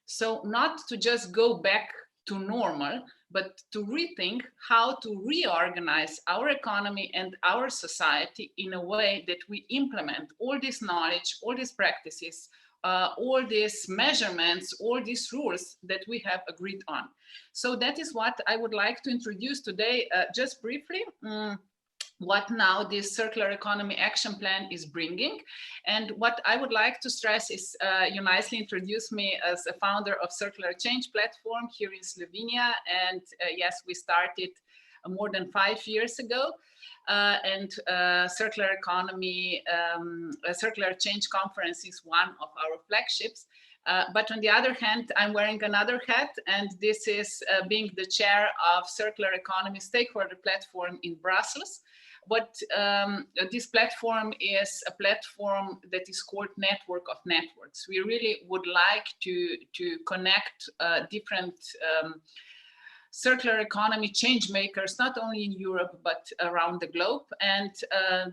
So not to just go back to normal, but to rethink how to reorganize our economy and our society in a way that we implement all this knowledge, all these practices, all these measurements, all these rules that we have agreed on. So that is what I would like to introduce today, just briefly. What now this circular economy action plan is bringing. And what I would like to stress is, you nicely introduced me as a founder of Circular Change platform here in Slovenia. And yes, we started more than 5 years ago. And Circular Economy, Circular Change Conference is one of our flagships. But on the other hand, I'm wearing another hat, and this is being the chair of Circular Economy Stakeholder Platform in Brussels. But this platform is a platform that is called Network of Networks. We really would like to connect different circular economy change makers, not only in Europe, but around the globe. And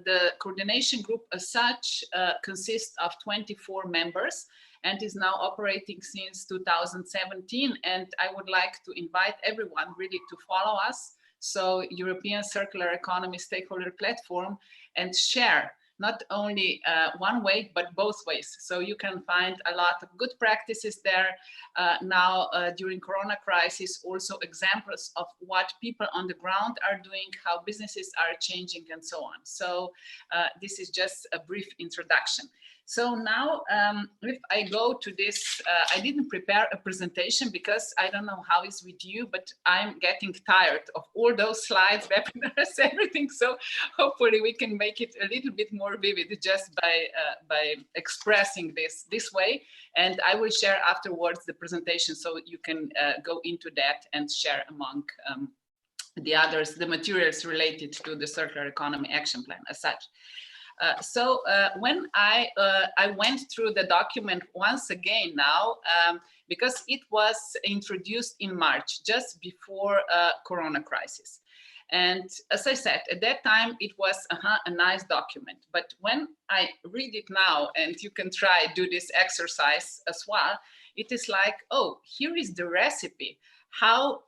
the coordination group as such consists of 24 members and is now operating since 2017. And I would like to invite everyone really to follow us. So European Circular Economy Stakeholder Platform, and share not only one way, but both ways. So you can find a lot of good practices there. Now, during Corona crisis, also examples of what people on the ground are doing, how businesses are changing, and so on. So this is just a brief introduction. So now, if I go to this, I didn't prepare a presentation because I don't know how it's with you, but I'm getting tired of all those slides, webinars, everything. So hopefully we can make it a little bit more vivid just by expressing this way. And I will share afterwards the presentation so you can go into that and share among the others, the materials related to the Circular Economy Action Plan as such. So when I went through the document once again now, because it was introduced in March, just before Corona crisis. And as I said, at that time, it was a nice document. But when I read it now, and you can try do this exercise as well, it is like, oh, here is the recipe, how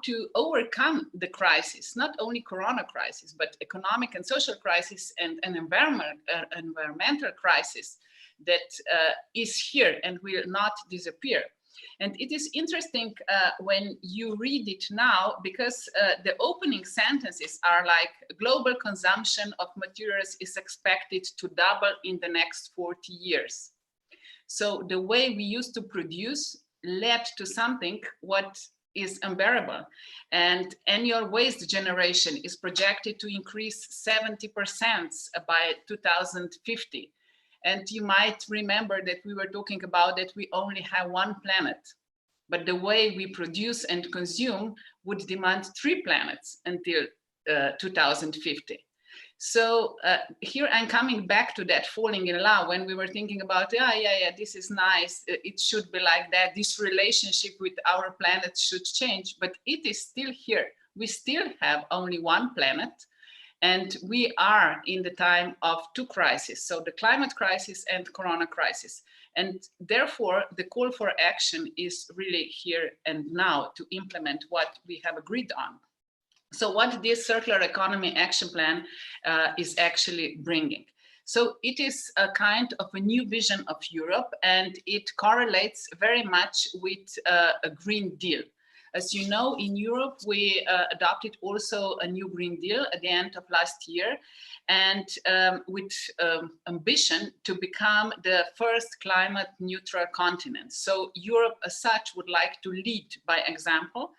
to overcome the crisis, not only Corona crisis, but economic and social crisis and an environmental crisis that is here and will not disappear. And it is interesting when you read it now, because the opening sentences are like, global consumption of materials is expected to double in the next 40 years. So the way we used to produce led to something what is unbearable. And annual waste generation is projected to increase 70% by 2050. And you might remember that we were talking about that we only have one planet, but the way we produce and consume would demand 3 planets until 2050. So here I'm coming back to that falling in love when we were thinking about, yeah, this is nice. It should be like that. This relationship with our planet should change, but it is still here. We still have only one planet. And we are in the time of 2 crises, so the climate crisis and Corona crisis. And therefore, the call for action is really here and now to implement what we have agreed on. So what this circular economy action plan is actually bringing. So it is a kind of a new vision of Europe, and it correlates very much with a Green Deal. As you know, in Europe, we adopted also a new Green Deal at the end of last year, and with ambition to become the first climate neutral continent. So Europe as such would like to lead by example,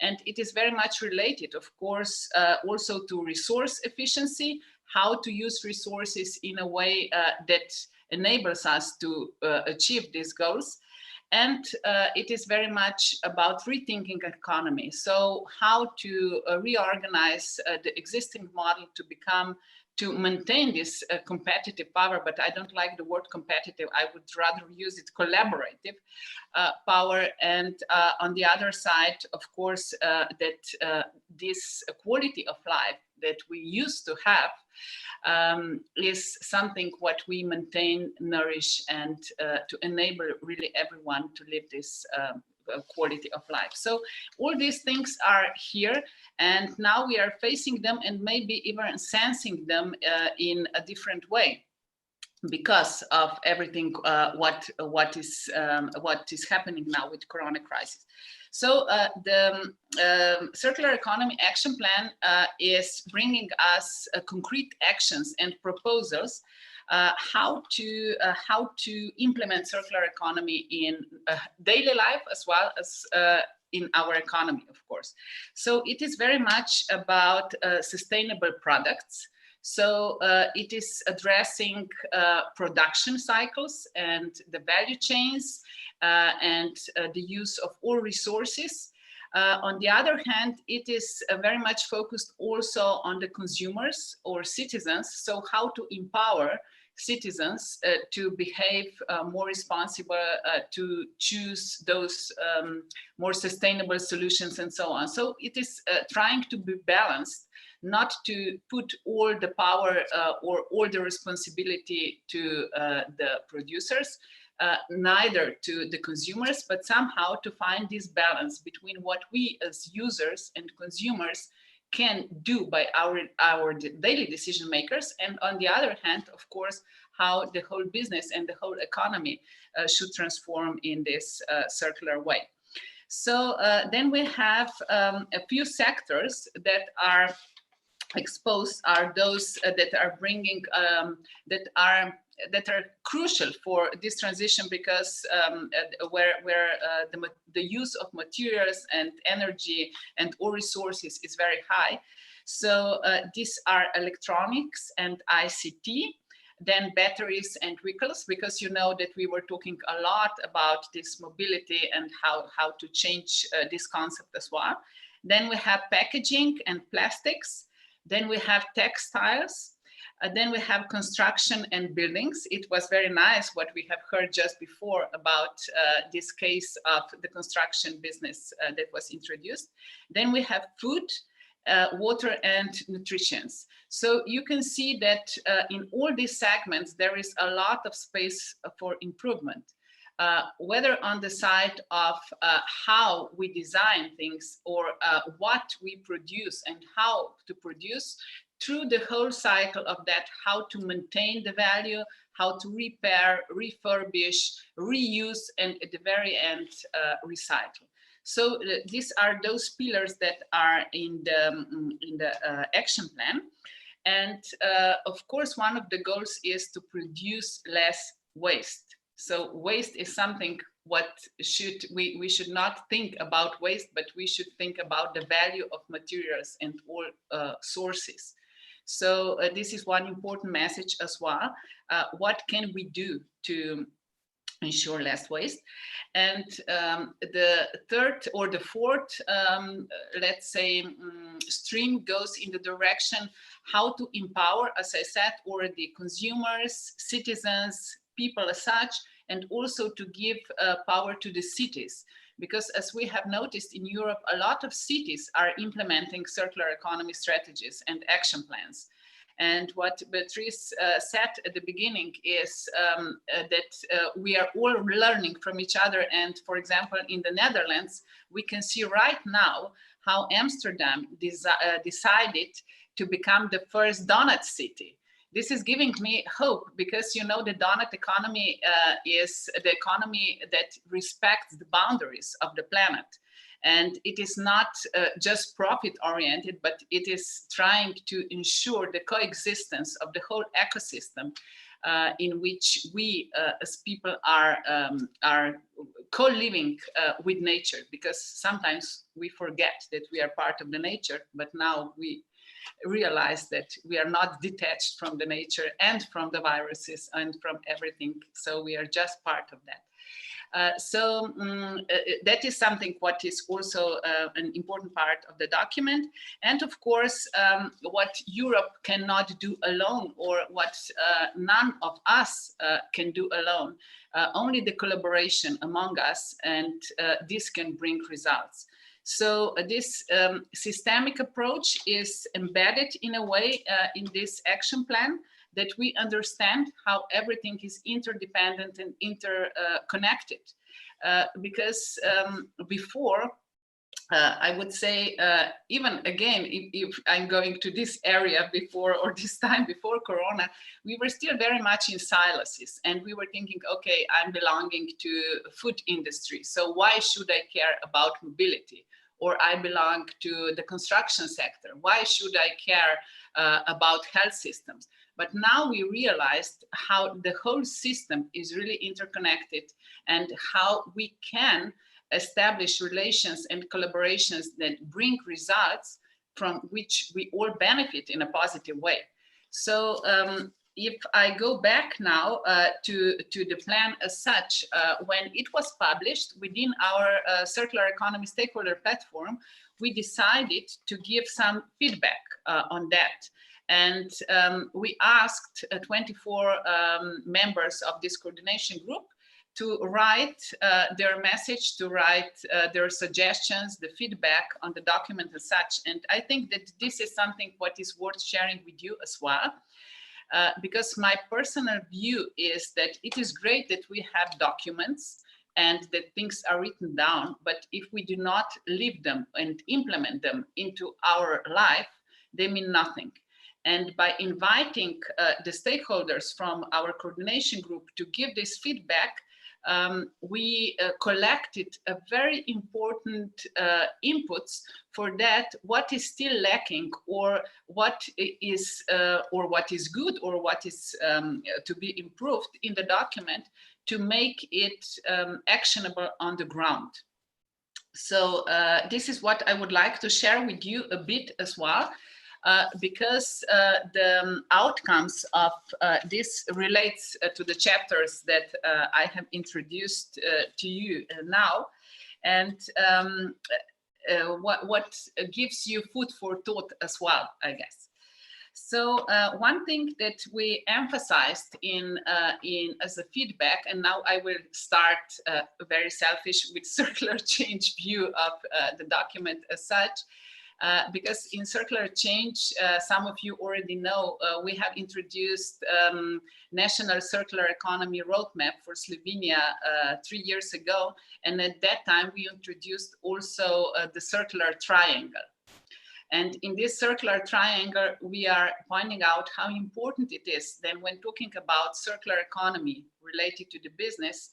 and it is very much related, of course, also to resource efficiency, how to use resources in a way that enables us to achieve these goals. And it is very much about rethinking economy. So how to reorganize the existing model to maintain this competitive power, but I don't like the word competitive. I would rather use it collaborative power. And on the other side, of course, that this quality of life that we used to have is something what we maintain, nourish, and to enable really everyone to live this quality of life. So all these things are here, and now we are facing them and maybe even sensing them in a different way because of everything what is happening now with Corona crisis. So the Circular Economy Action Plan is bringing us concrete actions and proposals how to implement circular economy in daily life as well as in our economy, of course. So it is very much about sustainable products. So it is addressing production cycles and the value chains and the use of all resources. On the other hand, it is very much focused also on the consumers or citizens. So how to empower citizens to behave more responsible, to choose those more sustainable solutions and so on. So it is trying to be balanced, not to put all the power or all the responsibility to the producers, neither to the consumers, but somehow to find this balance between what we as users and consumers can do by our daily decision makers, and on the other hand, of course, how the whole business and the whole economy should transform in this circular way. So then we have a few sectors that are exposed, are those that are bringing that are crucial for this transition, because where the use of materials and energy and all resources is very high. So these are electronics and ICT, then batteries and vehicles, because you know that we were talking a lot about this mobility and how to change this concept as well. Then we have packaging and plastics. Then we have textiles. Then we have construction and buildings. It was very nice what we have heard just before about this case of the construction business that was introduced. Then we have food water and nutrition. So you can see that in all these segments, there is a lot of space for improvement, whether on the side of how we design things or what we produce and how to produce, through the whole cycle of that, how to maintain the value, how to repair, refurbish, reuse, and at the very end, recycle. So these are those pillars that are in the action plan. And of course, one of the goals is to produce less waste. So waste is something we should not think about waste, but we should think about the value of materials and all sources. So this is one important message as well. What can we do to ensure less waste? And the third or the fourth, let's say, stream goes in the direction how to empower, as I said already, consumers, citizens, people as such, and also to give power to the cities. Because as we have noticed in Europe, a lot of cities are implementing circular economy strategies and action plans. And what Beatrice said at the beginning is that we are all learning from each other. And for example, in the Netherlands, we can see right now how Amsterdam decided to become the first donut city. This is giving me hope because, you know, the donut economy is the economy that respects the boundaries of the planet. And it is not just profit-oriented, but it is trying to ensure the coexistence of the whole ecosystem in which we as people are co-living with nature. Because sometimes we forget that we are part of the nature, but now we realize that we are not detached from the nature and from the viruses and from everything. So we are just part of that. That is something what is also an important part of the document. And of course, what Europe cannot do alone, or what none of us can do alone, only the collaboration among us, and this can bring results. So this systemic approach is embedded in a way in this action plan, that we understand how everything is interdependent and interconnected. Because before, I would say, even again, if I'm going to this area before, or this time before Corona, we were still very much in silos, and we were thinking, okay, I'm belonging to food industry, so why should I care about mobility? Or I belong to the construction sector, why should I care about health systems? But now we realized how the whole system is really interconnected, and how we can establish relations and collaborations that bring results from which we all benefit in a positive way. So if I go back now to the plan as such, when it was published within our circular economy stakeholder platform, we decided to give some feedback on that. And we asked 24 members of this coordination group to write their message, to write their suggestions, the feedback on the document as such. And I think that this is something what is worth sharing with you as well. Because my personal view is that it is great that we have documents and that things are written down, but if we do not live them and implement them into our life, they mean nothing. And by inviting the stakeholders from our coordination group to give this feedback, we collected a very important inputs for that, what is still lacking, or what is good, or what is to be improved in the document to make it actionable on the ground. So this is what I would like to share with you a bit as well. Because the outcomes of this relates to the chapters that I have introduced to you now, and what gives you food for thought as well, I guess. So one thing that we emphasized in as a feedback, and now I will start very selfish with circular change view of the document as such, because in circular change, some of you already know, we have introduced National Circular Economy Roadmap for Slovenia 3 years ago. And at that time, we introduced also the circular triangle. And in this circular triangle, we are pointing out how important it is then when talking about circular economy related to the business,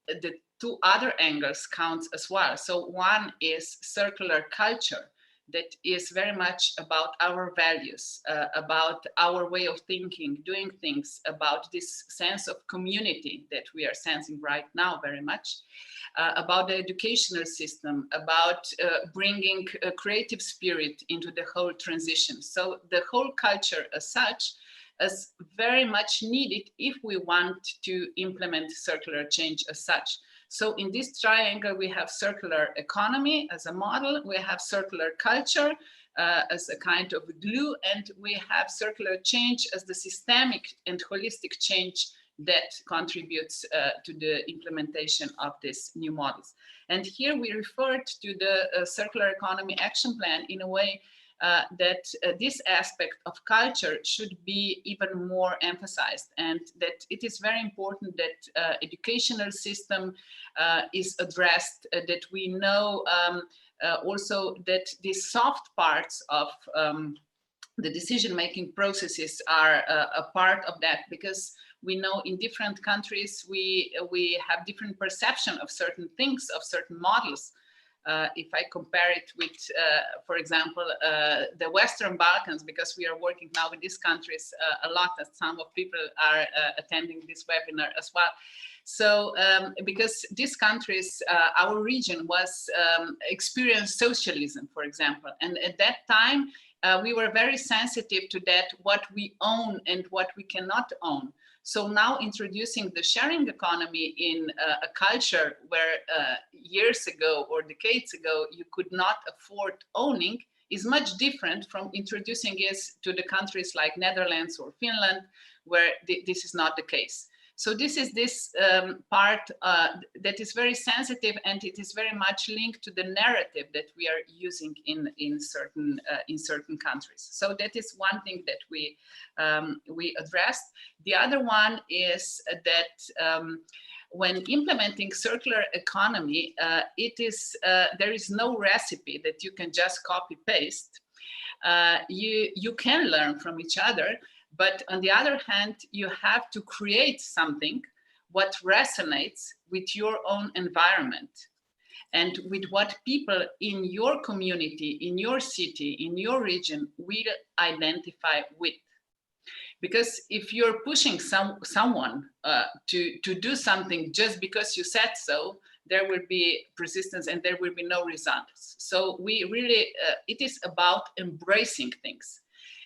the two other angles count as well. So one is circular culture, that is very much about our values, about our way of thinking, doing things, about this sense of community that we are sensing right now very much, about the educational system, about bringing a creative spirit into the whole transition. So the whole culture as such is very much needed if we want to implement circular change as such. So in this triangle, we have circular economy as a model, we have circular culture as a kind of glue, and we have circular change as the systemic and holistic change that contributes to the implementation of these new models. And here we referred to the Circular Economy Action Plan in a way that this aspect of culture should be even more emphasized, and that it is very important that educational system is addressed, that we know also that the soft parts of the decision-making processes are a part of that, because we know in different countries we have different perception of certain things, of certain models. If I compare it with, for example, the Western Balkans, because we are working now with these countries a lot, as some of people are attending this webinar as well. So because these countries, our region was experienced socialism, for example, and at that time we were very sensitive to that, what we own and what we cannot own. So now introducing the sharing economy in a culture where years ago or decades ago you could not afford owning is much different from introducing it to the countries like Netherlands or Finland, where this is not the case. So this is this part that is very sensitive, and it is very much linked to the narrative that we are using in certain countries. So that is one thing that we addressed. The other one is that when implementing circular economy, there is no recipe that you can just copy paste. You can learn from each other. But on the other hand, you have to create something what resonates with your own environment and with what people in your community, in your city, in your region will identify with. Because if you're pushing someone to do something just because you said so, there will be resistance and there will be no results. So we really, it is about embracing things.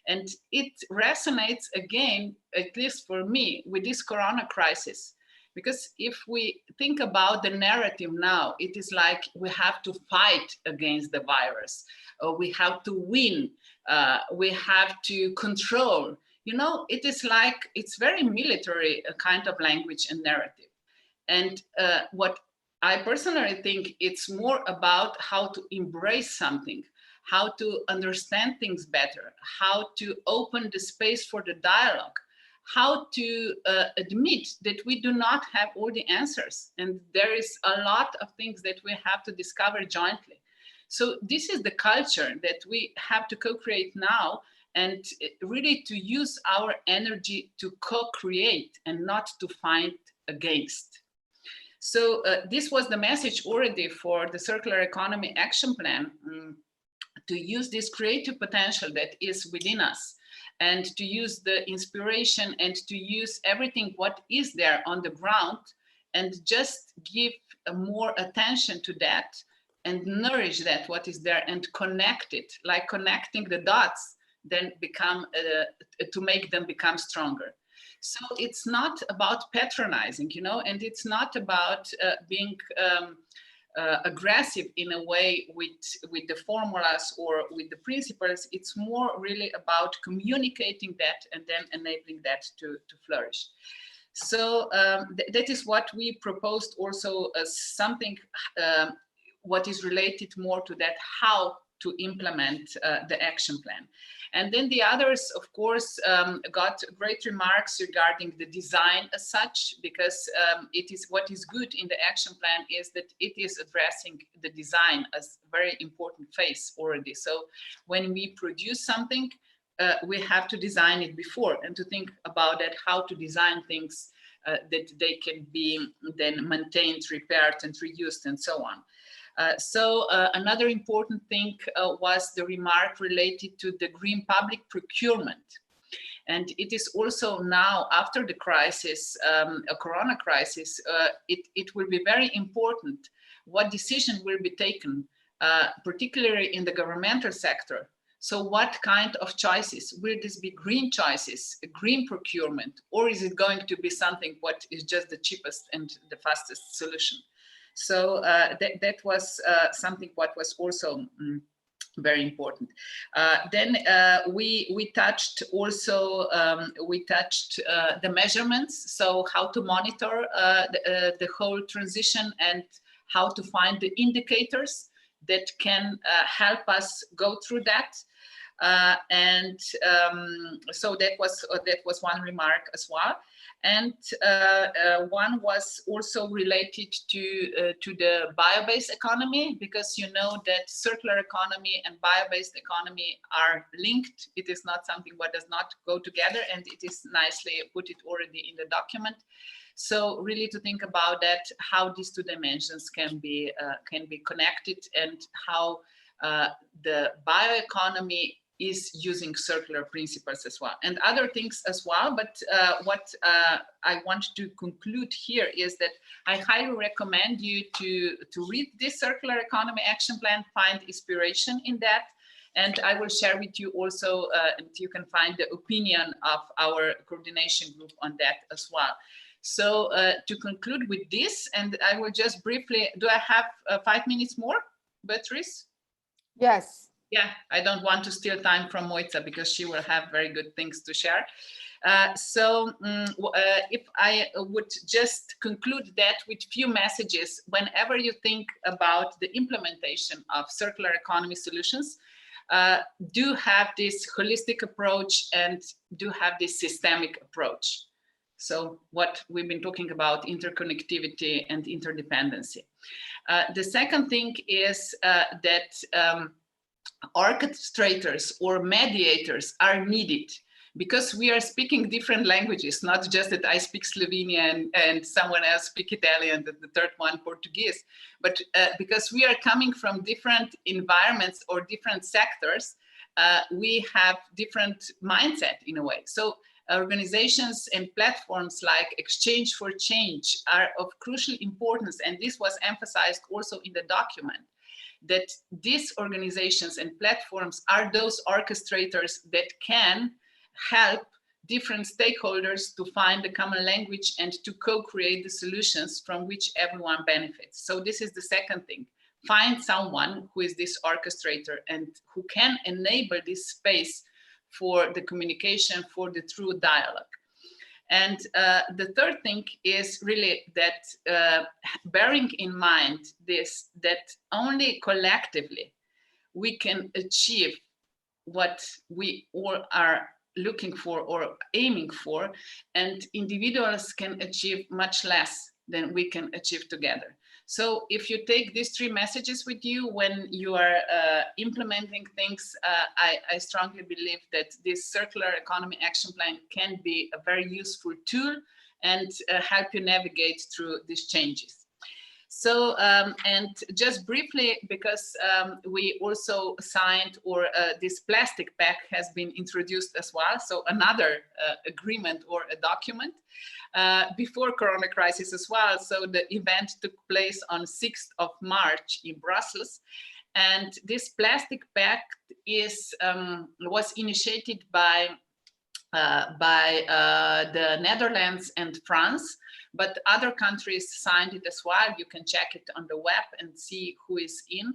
And it resonates again, at least for me, with this Corona crisis. Because if we think about the narrative now, it is like we have to fight against the virus, or we have to win, we have to control. You know, it is like, it's very military kind of language and narrative. And what I personally think it's more about how to embrace something, how to understand things better, how to open the space for the dialogue, how to admit that we do not have all the answers. And there is a lot of things that we have to discover jointly. So this is the culture that we have to co-create now, and really to use our energy to co-create and not to fight against. So this was the message already for the Circular Economy Action Plan. To use this creative potential that is within us, and to use the inspiration and to use everything what is there on the ground, and just give more attention to that and nourish that what is there and connect it, like connecting the dots, then become to make them become stronger. So it's not about patronizing, you know, and it's not about being aggressive in a way with the formulas or with the principles. It's more really about communicating that and then enabling that to flourish. So that is what we proposed also as something what is related more to that, how to implement the action plan. And then the others, of course, got great remarks regarding the design as such, because it is what is good in the action plan is that it is addressing the design as a very important phase already. So when we produce something, we have to design it before and to think about that, how to design things that they can be then maintained, repaired, and reused, and so on. So another important thing was the remark related to the green public procurement. And it is also now, after the crisis, a corona crisis, it will be very important what decision will be taken, particularly in the governmental sector. So what kind of choices? Will this be green choices, green procurement, or is it going to be something what is just the cheapest and the fastest solution? So that was something what was also very important. Then we touched also, the measurements, so how to monitor the whole transition and how to find the indicators that can help us go through that. So that was one remark as well. And one was also related to the bio-based economy, because you know that circular economy and bio-based economy are linked. It is not something what does not go together, and it is nicely put it already in the document. So really to think about that, how these two dimensions can be connected, and how the bioeconomy is using circular principles as well, and other things as well. But what I want to conclude here is that I highly recommend you to read this Circular Economy Action Plan, find inspiration in that. And I will share with you also, and you can find the opinion of our coordination group on that as well. So to conclude with this, and I will just briefly, do I have 5 minutes more, Beatrice? Yes. Yeah, I don't want to steal time from Mojca because she will have very good things to share. If I would just conclude that with few messages, whenever you think about the implementation of circular economy solutions, do have this holistic approach and do have this systemic approach. So what we've been talking about, interconnectivity and interdependency. The second thing is that orchestrators or mediators are needed, because we are speaking different languages, not just that I speak Slovenian and someone else speak Italian, and the third one Portuguese, but because we are coming from different environments or different sectors, we have different mindset in a way. So organizations and platforms like Exchange for Change are of crucial importance, and this was emphasized also in the document, that these organizations and platforms are those orchestrators that can help different stakeholders to find a common language and to co-create the solutions from which everyone benefits. So this is the second thing. Find someone who is this orchestrator and who can enable this space for the communication, for the true dialogue. And the third thing is really that bearing in mind this, that only collectively we can achieve what we all are looking for or aiming for, and individuals can achieve much less than we can achieve together. So if you take these three messages with you when you are implementing things, I strongly believe that this Circular Economy Action Plan can be a very useful tool and help you navigate through these changes. So, and just briefly, because we also signed, or this plastic pack has been introduced as well, so another agreement or a document before Corona crisis as well. So the event took place on 6th of March in Brussels. And this plastic pact is was initiated by the Netherlands and France, but other countries signed it as well. You can check it on the web and see who is in.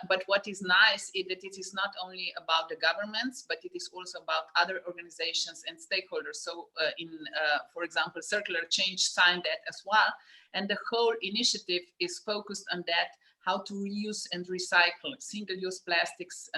But what is nice is that it is not only about the governments, but it is also about other organizations and stakeholders. So for example, Circular Change signed that as well. And the whole initiative is focused on that, how to reuse and recycle single-use plastics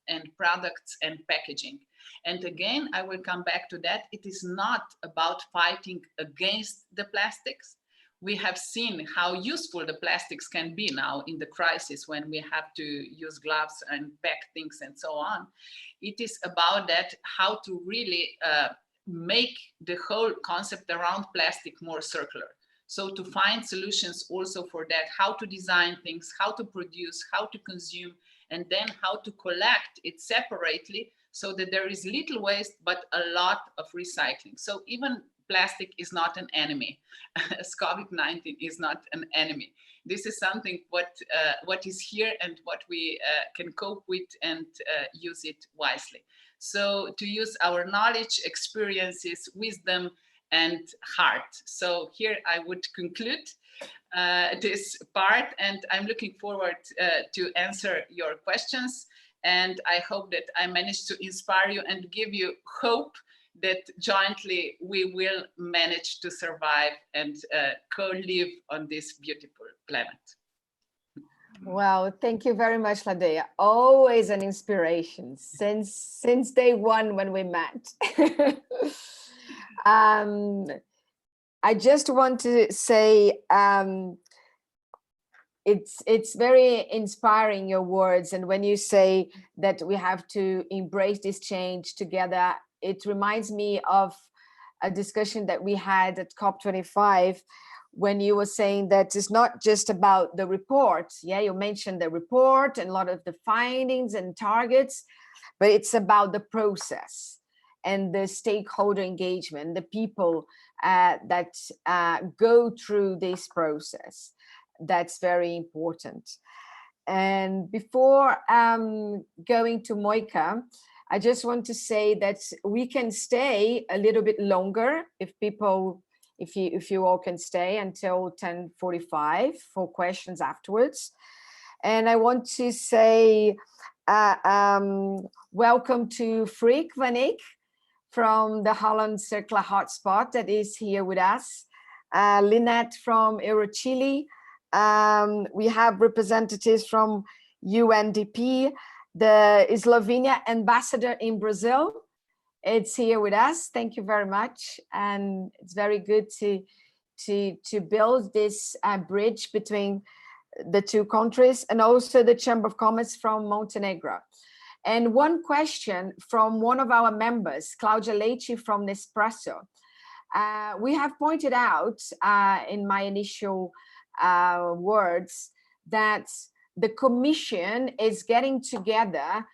and products and packaging. And again, I will come back to that. It is not about fighting against the plastics. We have seen how useful the plastics can be now in the crisis when we have to use gloves and pack things and so on. It is about that, how to really make the whole concept around plastic more circular. So to find solutions also for that, how to design things, how to produce, how to consume, and then how to collect it separately so that there is little waste, but a lot of recycling. So even plastic is not an enemy, as COVID-19 is not an enemy. This is something what is here and what we can cope with and use it wisely. So to use our knowledge, experiences, wisdom, and heart. So here I would conclude this part, and I'm looking forward to answer your questions. And I hope that I managed to inspire you and give you hope that jointly we will manage to survive and co-live on this beautiful planet. Wow, thank you very much, Ladea. Always an inspiration since day one when we met. I just want to say it's very inspiring, your words, and when you say that we have to embrace this change together, it reminds me of a discussion that we had at COP25 when you were saying that it's not just about the report. Yeah, you mentioned the report and a lot of the findings and targets, but it's about the process and the stakeholder engagement, the people that go through this process. That's very important. And before going to Moika, I just want to say that we can stay a little bit longer if you all can stay until 10:45 for questions afterwards. And I want to say welcome to Freek van Eyck from the Holland Circular Hotspot that is here with us, Lynette from Eurochile. We have representatives from UNDP, the Eslovenia ambassador in Brazil. It's here with us. Thank you very much. And it's very good to build this bridge between the two countries, and also the Chamber of Commerce from Montenegro. And one question from one of our members, Claudia Leite from Nespresso. We have pointed out in my initial words that the Commission is getting together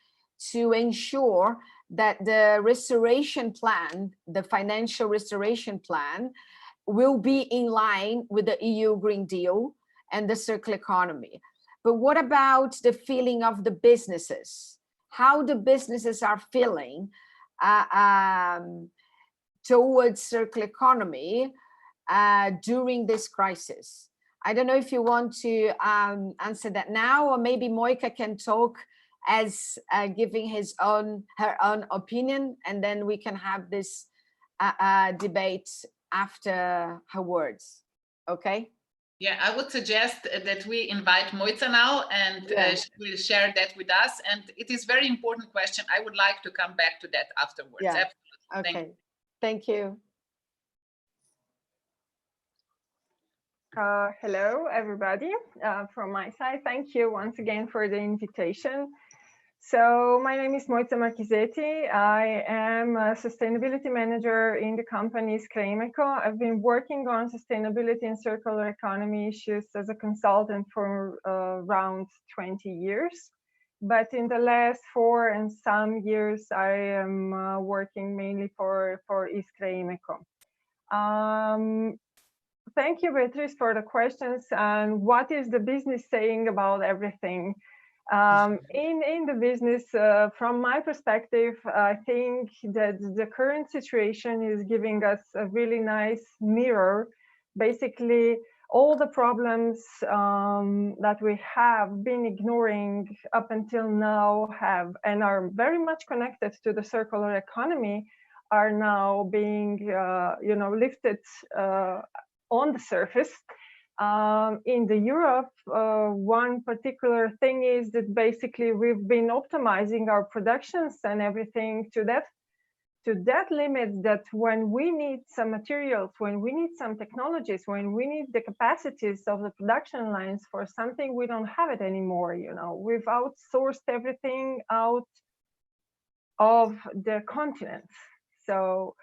to ensure that the restoration plan, the financial restoration plan, will be in line with the EU Green Deal and the circular economy. But what about the feeling of the businesses? How the businesses are feeling towards circular economy during this crisis? I don't know if you want to answer that now, or maybe Moika can talk as giving her own opinion, and then we can have this debate after her words. Okay? Yeah, I would suggest that we invite Moika now, and she will share that with us. And it is a very important question. I would like to come back to that afterwards. Yeah. Absolutely. Okay. Thank you. Hello, everybody. From my side, thank you once again for the invitation. So my name is Moica Marchisetti. I am a sustainability manager in the company Eslovenia. I've been working on sustainability and circular economy issues as a consultant for around 20 years. But in the last 4 and some years, I am working mainly for Eslovenia. Thank you, Beatrice, for the questions. And what is the business saying about everything? In the business, from my perspective, I think that the current situation is giving us a really nice mirror. Basically, all the problems that we have been ignoring up until now and are very much connected to the circular economy are now being lifted on the surface. In the Europe, one particular thing is that basically we've been optimizing our productions and everything to that limit, that when we need some materials, when we need some technologies, when we need the capacities of the production lines for something, we don't have it anymore. You know, we've outsourced everything out of the continent. So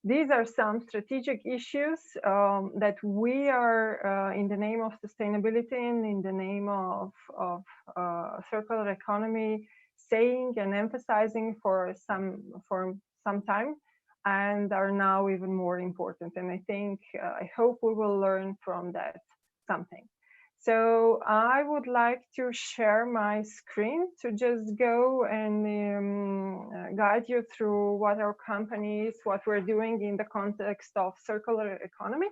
these are some strategic issues that we are, in the name of sustainability and in the name of circular economy, saying and emphasizing for some time, and are now even more important. And I think, I hope we will learn from that something. So I would like to share my screen to just go and guide you through what our company is, what we're doing in the context of circular economy,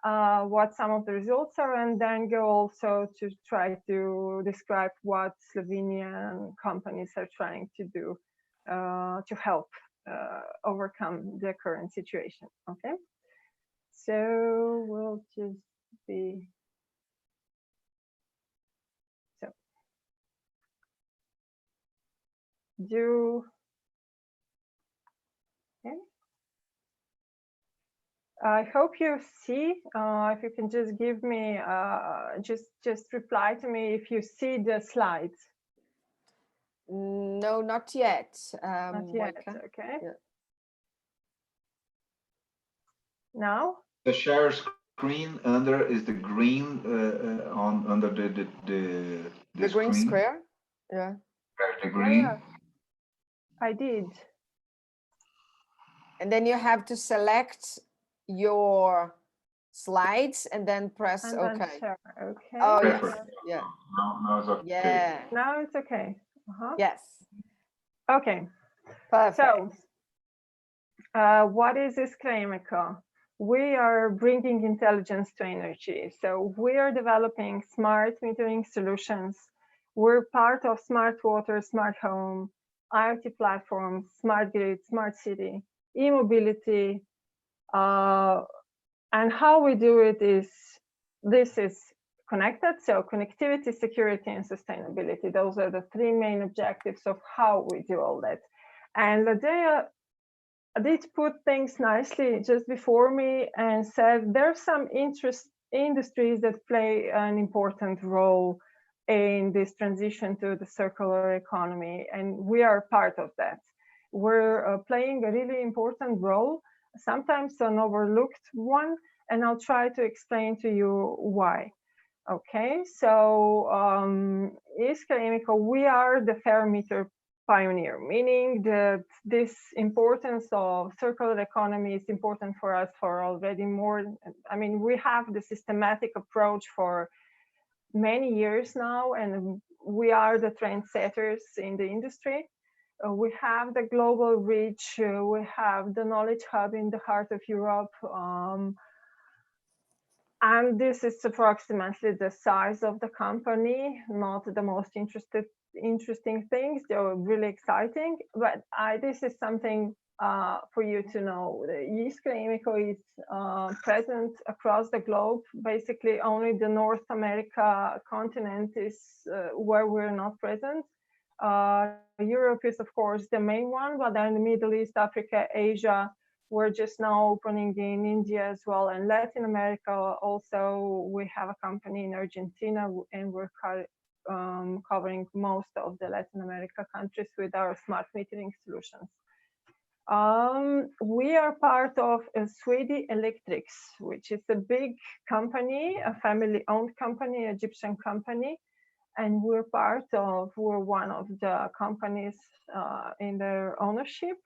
what some of the results are, and then go also to try to describe what Slovenian companies are trying to do to help overcome the current situation. Okay, so we'll just be. Okay. I hope you see, if you can just give me, just reply to me if you see the slides. No, not yet. Not yet, Monica. okay. Yeah. Now? The share screen under is the green under the green screen. square? Yeah. The green. Yeah, I did. And then you have to select your slides and then press And OK. then share. Okay. Oh, yes. Perfect. Yeah. Now it's okay. Yeah. Now it's okay. Yes. Okay. Perfect. So, what is Economia? We are bringing intelligence to energy. So we are developing smart metering solutions. We're part of smart water, smart home, IoT platforms, smart grid, smart city, e-mobility. And how we do it is, this is connected. So connectivity, security, and sustainability. Those are the three main objectives of how we do all that. And Ladea did put things nicely just before me and said there's some industries that play an important role in this transition to the circular economy, and we are part of that. We're playing a really important role, sometimes an overlooked one, and I'll try to explain to you why. Okay, so Economia, we are the fair meter pioneer, meaning that this importance of circular economy is important for us for already more. I mean, we have the systematic approach for many years now, and we are the trendsetters in the industry. We have the global reach, we have the knowledge hub in the heart of Europe. And this is approximately the size of the company, not the most interesting things. They're really exciting, but this is something for you to know. The Economia is present across the globe. Basically, only the North America continent is where we're not present. Europe is, of course, the main one, but then the Middle East, Africa, Asia, we're just now opening in India as well, and Latin America also. We have a company in Argentina, and we're covering most of the Latin America countries with our smart metering solutions. We are part of Swedish Electrics, which is a big company, a family-owned company, Egyptian company, and we're one of the companies in their ownership.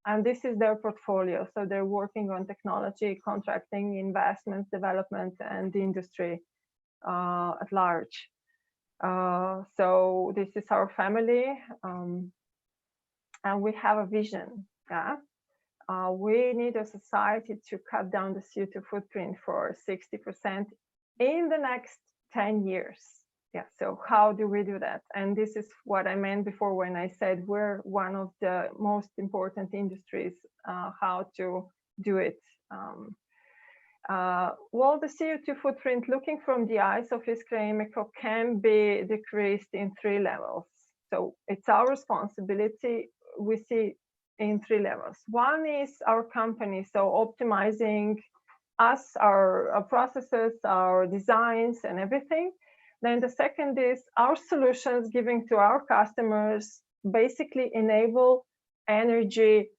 And this is their portfolio. So they're working on technology, contracting, investment, development, and the industry at large. So this is our family, and we have a vision. Yeah, we need a society to cut down the CO2 footprint for 60% in the next 10 years. Yeah, so how do we do that? And this is what I meant before when I said we're one of the most important industries, how to do it. Well, the CO2 footprint, looking from the eyes of Eslovenia, can be decreased in 3 levels. So it's our responsibility. We see in 3 levels. One is our company, so optimizing us, our processes, our designs, and everything. Then the second is our solutions giving to our customers basically enable energy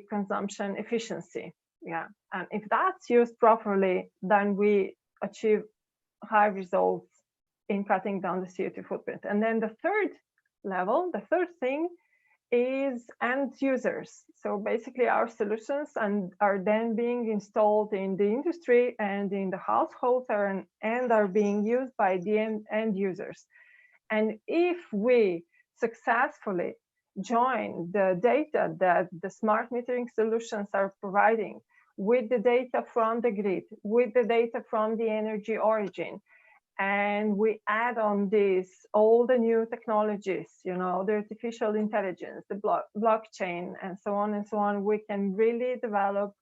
consumption efficiency. Yeah, and if that's used properly, then we achieve high results in cutting down the CO2 footprint. And then the third level, the third thing is end users. So basically our solutions are then being installed in the industry and in the households and are being used by the end users. And if we successfully join the data that the smart metering solutions are providing with the data from the grid, with the data from the energy origin, and we add on this all the new technologies, you know, the artificial intelligence, the blockchain, and so on, we can really develop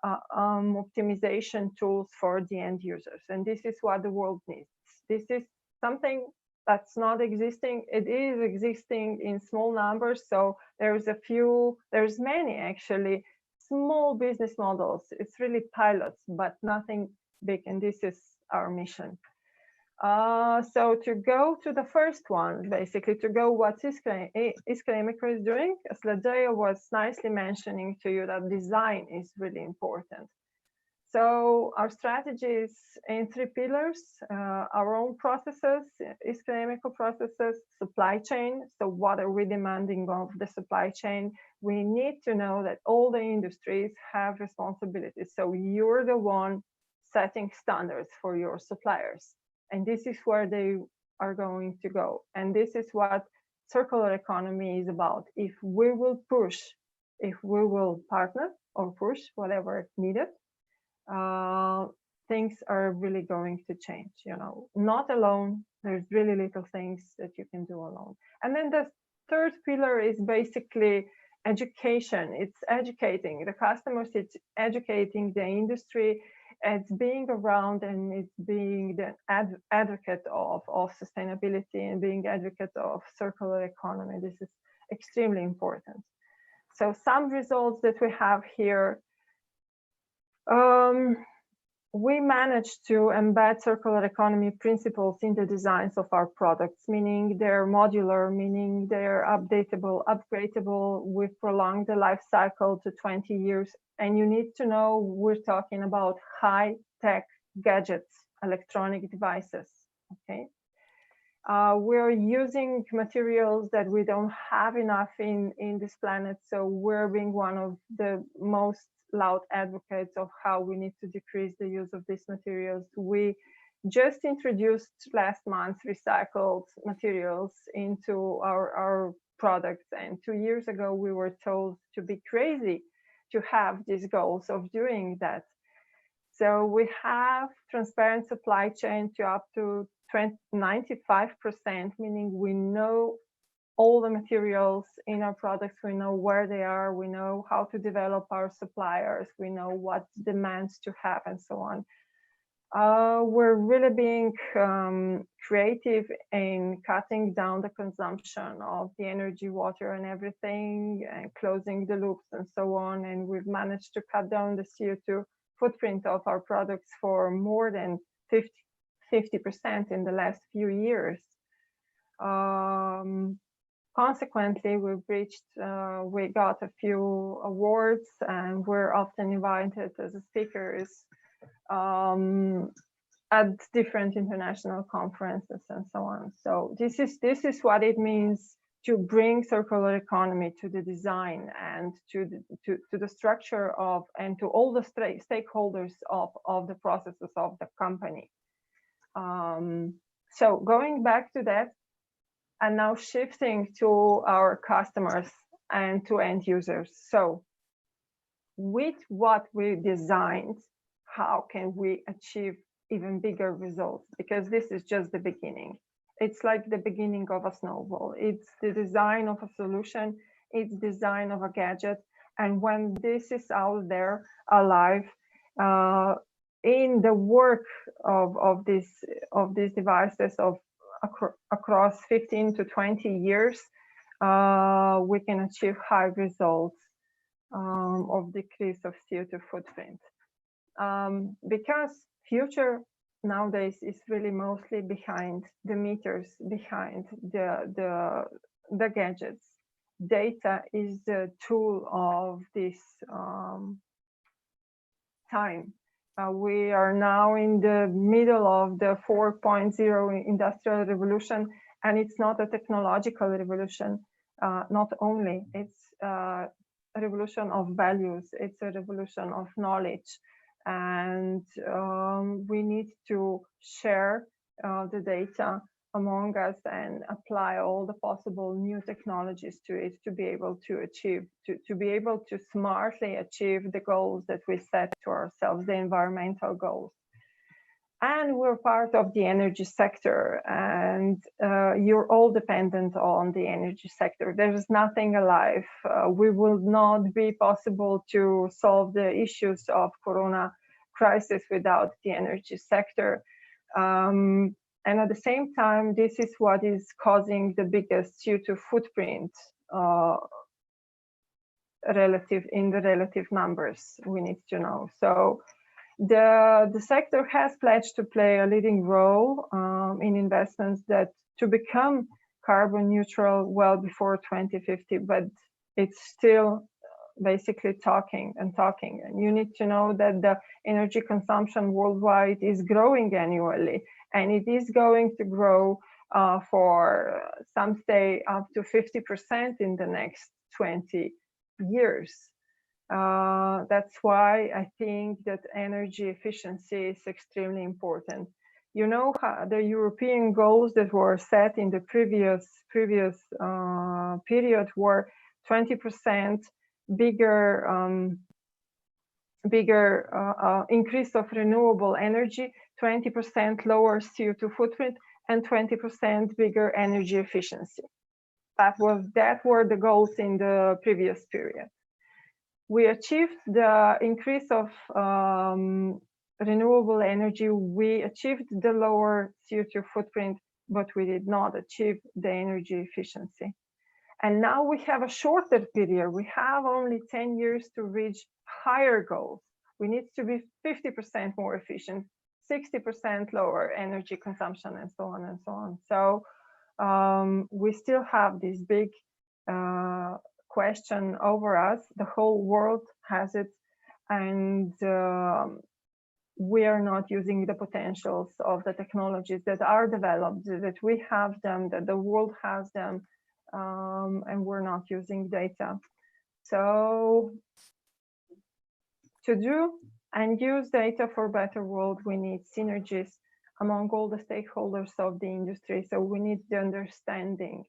optimization tools for the end users. And this is what the world needs. This is something that's not existing. It is existing in small numbers. So there's many actually small business models. It's really pilots, but nothing big. And this is our mission. So to go to the first one, basically to go what Eslovenia is doing, as Ladea was nicely mentioning to you, that design is really important. So our strategy is in 3 pillars: our own processes, Eslovenia processes, supply chain. So what are we demanding of the supply chain? We need to know that all the industries have responsibilities. So you're the one setting standards for your suppliers. And this is where they are going to go. And this is what circular economy is about. If we will push, if we will partner or push whatever needed, things are really going to change, you know, not alone. There's really little things that you can do alone. And then the third pillar is basically education. It's educating the customers, it's educating the industry, it's being around, and it's being the advocate of sustainability and being advocate of circular economy. This is extremely important. So some results that we have here, we managed to embed circular economy principles in the designs of our products, meaning they're modular, meaning they're updatable, upgradable. We've prolonged the life cycle to 20 years. And you need to know we're talking about high-tech gadgets, electronic devices, okay? We're using materials that we don't have enough in this planet, so we're being one of the most loud advocates of how we need to decrease the use of these materials. We just introduced last month recycled materials into our products, and 2 years ago we were told to be crazy to have these goals of doing that. So we have transparent supply chain to up to 95%, meaning we know all the materials in our products, we know where they are, we know how to develop our suppliers, we know what demands to have, and so on. We're really being creative in cutting down the consumption of the energy, water, and everything, and closing the loops and so on. And we've managed to cut down the CO2 footprint of our products for more than 50% in the last few years. Consequently, we got a few awards, and we're often invited as speakers at different international conferences and so on. So this is what it means to bring circular economy to the design and to the structure of, and to all the stakeholders of the processes of the company. So going back to that, and now shifting to our customers and to end users. So with what we designed, how can we achieve even bigger results? Because this is just the beginning. It's like the beginning of a snowball. It's the design of a solution, it's design of a gadget, And when this is out there alive, in the work of these devices across 15 to 20 years, we can achieve high results of decrease of CO2 footprint. Because future nowadays is really mostly behind the meters, behind the gadgets. Data is the tool of this time. We are now in the middle of the 4.0 industrial revolution, and it's not a technological revolution. Not only, it's a revolution of values, it's a revolution of knowledge, and we need to share the data among us and apply all the possible new technologies to it to be able to achieve, to be able to smartly achieve the goals that we set to ourselves, the environmental goals. And we're part of the energy sector, and you're all dependent on the energy sector. There's nothing alive. We will not be possible to solve the issues of Corona crisis without the energy sector. And at the same time, this is what is causing the biggest CO2 footprint in the relative numbers we need to know. So the sector has pledged to play a leading role in investments that to become carbon neutral well before 2050, but it's still basically talking. And you need to know that the energy consumption worldwide is growing annually, and it is going to grow for some say up to 50% in the next 20 years. That's why I think that energy efficiency is extremely important. You know, the European goals that were set in the previous period were 20% bigger increase of renewable energy, 20% lower CO2 footprint, and 20% bigger energy efficiency. That were the goals in the previous period. We achieved the increase of renewable energy. We achieved the lower CO2 footprint, but we did not achieve the energy efficiency. And now we have a shorter period. We have only 10 years to reach higher goals. We need to be 50% more efficient, 60% lower energy consumption, and so on and so on. So we still have this big question over us. The whole world has it, and we are not using the potentials of the technologies that are developed, that we have them, that the world has them, and we're not using data. So to do and use data for a better world, we need synergies among all the stakeholders of the industry. So we need the understanding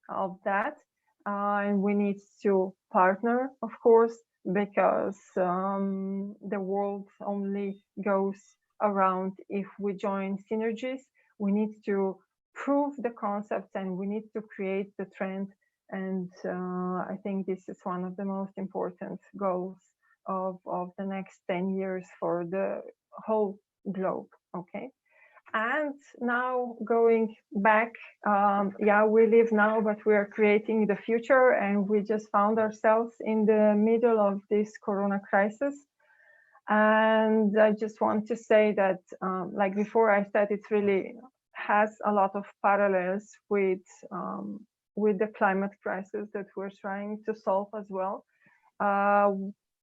of that. And we need to partner, of course, because the world only goes around if we join synergies. We need to prove the concepts, and we need to create the trend. And I think this is one of the most important goals of the next 10 years for the whole globe. Okay. And now going back, yeah, we live now, but we are creating the future, and we just found ourselves in the middle of this Corona crisis. And I just want to say that, like before I said, it really has a lot of parallels with the climate crisis that we're trying to solve as well.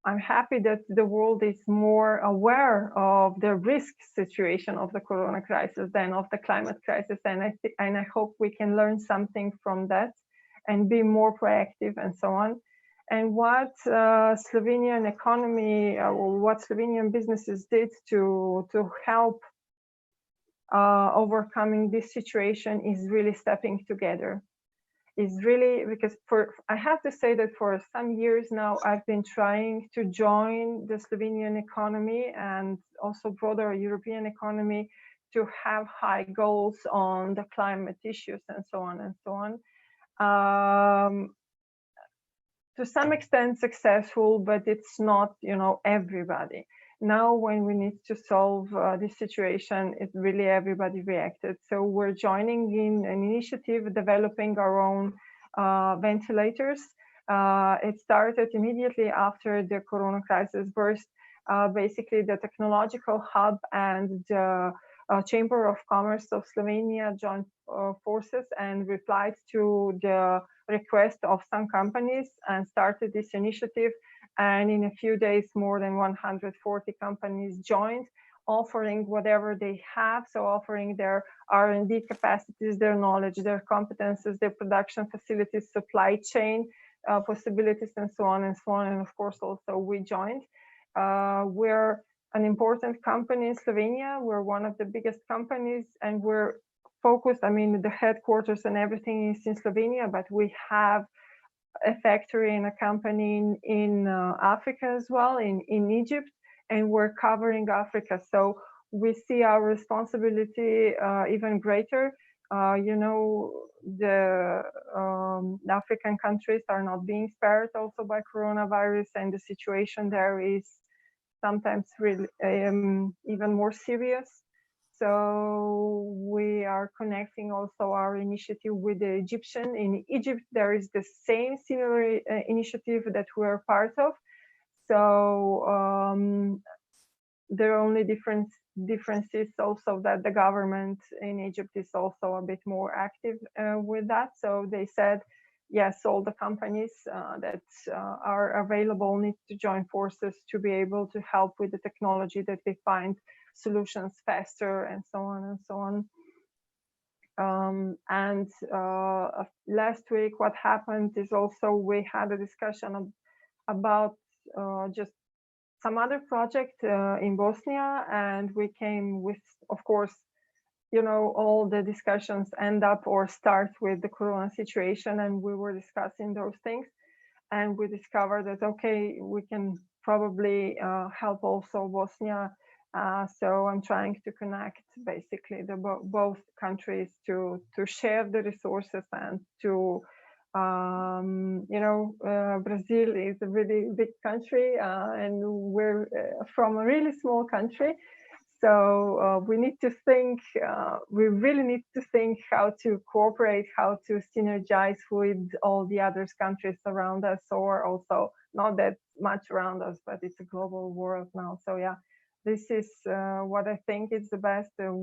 I'm happy that the world is more aware of the risk situation of the Corona crisis than of the climate crisis, and I hope we can learn something from that and be more proactive and so on. And what Slovenian economy or what Slovenian businesses did to help overcoming this situation is really stepping together. Is really, because I have to say that for some years now, I've been trying to join the Slovenian economy and also broader European economy to have high goals on the climate issues and so on and so on. to some extent successful, but it's not, everybody. Now, when we need to solve this situation, it really everybody reacted. So we're joining in an initiative developing our own ventilators. It started immediately after the corona crisis burst. Basically, the technological hub and the Chamber of Commerce of Slovenia joined forces and replied to the request of some companies and started this initiative. And in a few days, more than 140 companies joined, offering whatever they have. So offering their R&D capacities, their knowledge, their competences, their production facilities, supply chain possibilities, and so on and so on. And of course, also we joined. We're an important company in Slovenia. We're one of the biggest companies, and we're focused. I mean, the headquarters and everything is in Slovenia, but we have a factory and a company in Africa as well, in Egypt, and we're covering Africa. So we see our responsibility even greater. The African countries are not being spared also by coronavirus, and the situation there is sometimes really even more serious. So we are connecting also our initiative with the Egyptian. In Egypt, there is the same similar initiative that we are part of. So there are only differences also that the government in Egypt is also a bit more active with that. So they said, yes, all the companies that are available need to join forces to be able to help with the technology, that they find solutions faster, and so on and so on. Last week, what happened is also we had a discussion about just some other project in Bosnia, and we came with, of course, all the discussions end up or start with the corona situation, and we were discussing those things, and we discovered that, okay, we can probably help also Bosnia. So I'm trying to connect basically both countries to share the resources and to Brazil is a really big country, and we're from a really small country. So we need to think, we really need to think how to cooperate, how to synergize with all the other countries around us, or also not that much around us, but it's a global world now. So yeah, this is what I think is the best. There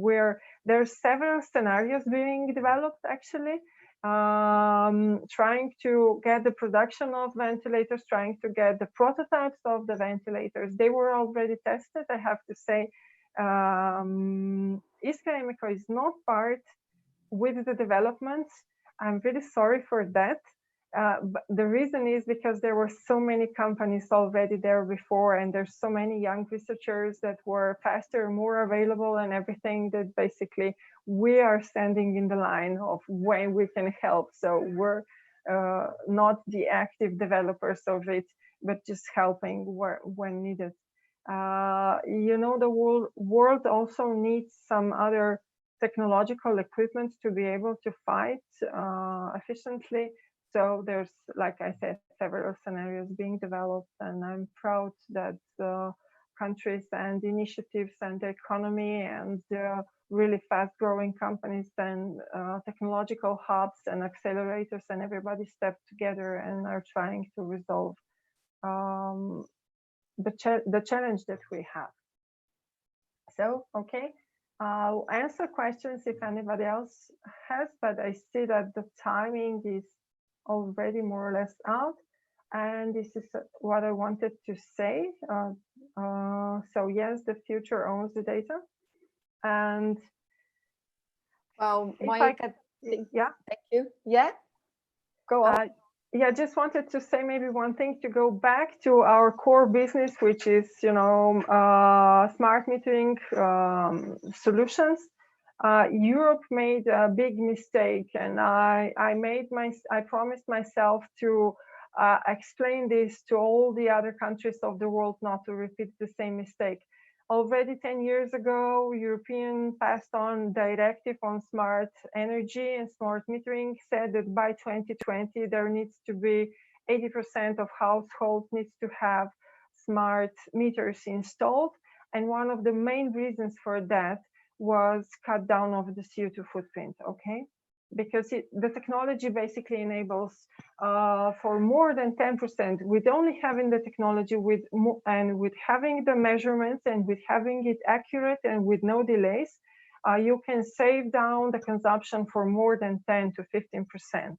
are several scenarios being developed actually. Trying to get the production of ventilators, trying to get the prototypes of the ventilators. They were already tested, I have to say. Economia is not part with the development. I'm really sorry for that. But the reason is because there were so many companies already there before, and there's so many young researchers that were faster, more available, and everything, that basically we are standing in the line of when we can help. So we're not the active developers of it, but just helping when needed. The world also needs some other technological equipment to be able to fight efficiently. So there's, like I said, several scenarios being developed, and I'm proud that countries and initiatives and the economy and really fast-growing companies and technological hubs and accelerators and everybody stepped together and are trying to resolve the challenge that we have. So, okay, I'll answer questions if anybody else has, but I see that the timing is already more or less out, and this is what I wanted to say. So yes, the future owns the data, and well, Monica, yeah, thank you. Yeah, go on. Yeah, just wanted to say maybe one thing to go back to our core business, which is smart metering solutions. Europe made a big mistake, and I promised myself to explain this to all the other countries of the world, not to repeat the same mistake. Already 10 years ago, European passed on directive on smart energy and smart metering, said that by 2020 there needs to be 80% of households needs to have smart meters installed. And one of the main reasons for that was cut down of the CO2 footprint, okay? Because the technology basically enables for more than 10%, with only having the technology and with having the measurements and with having it accurate and with no delays, you can save down the consumption for more than 10 to 15%,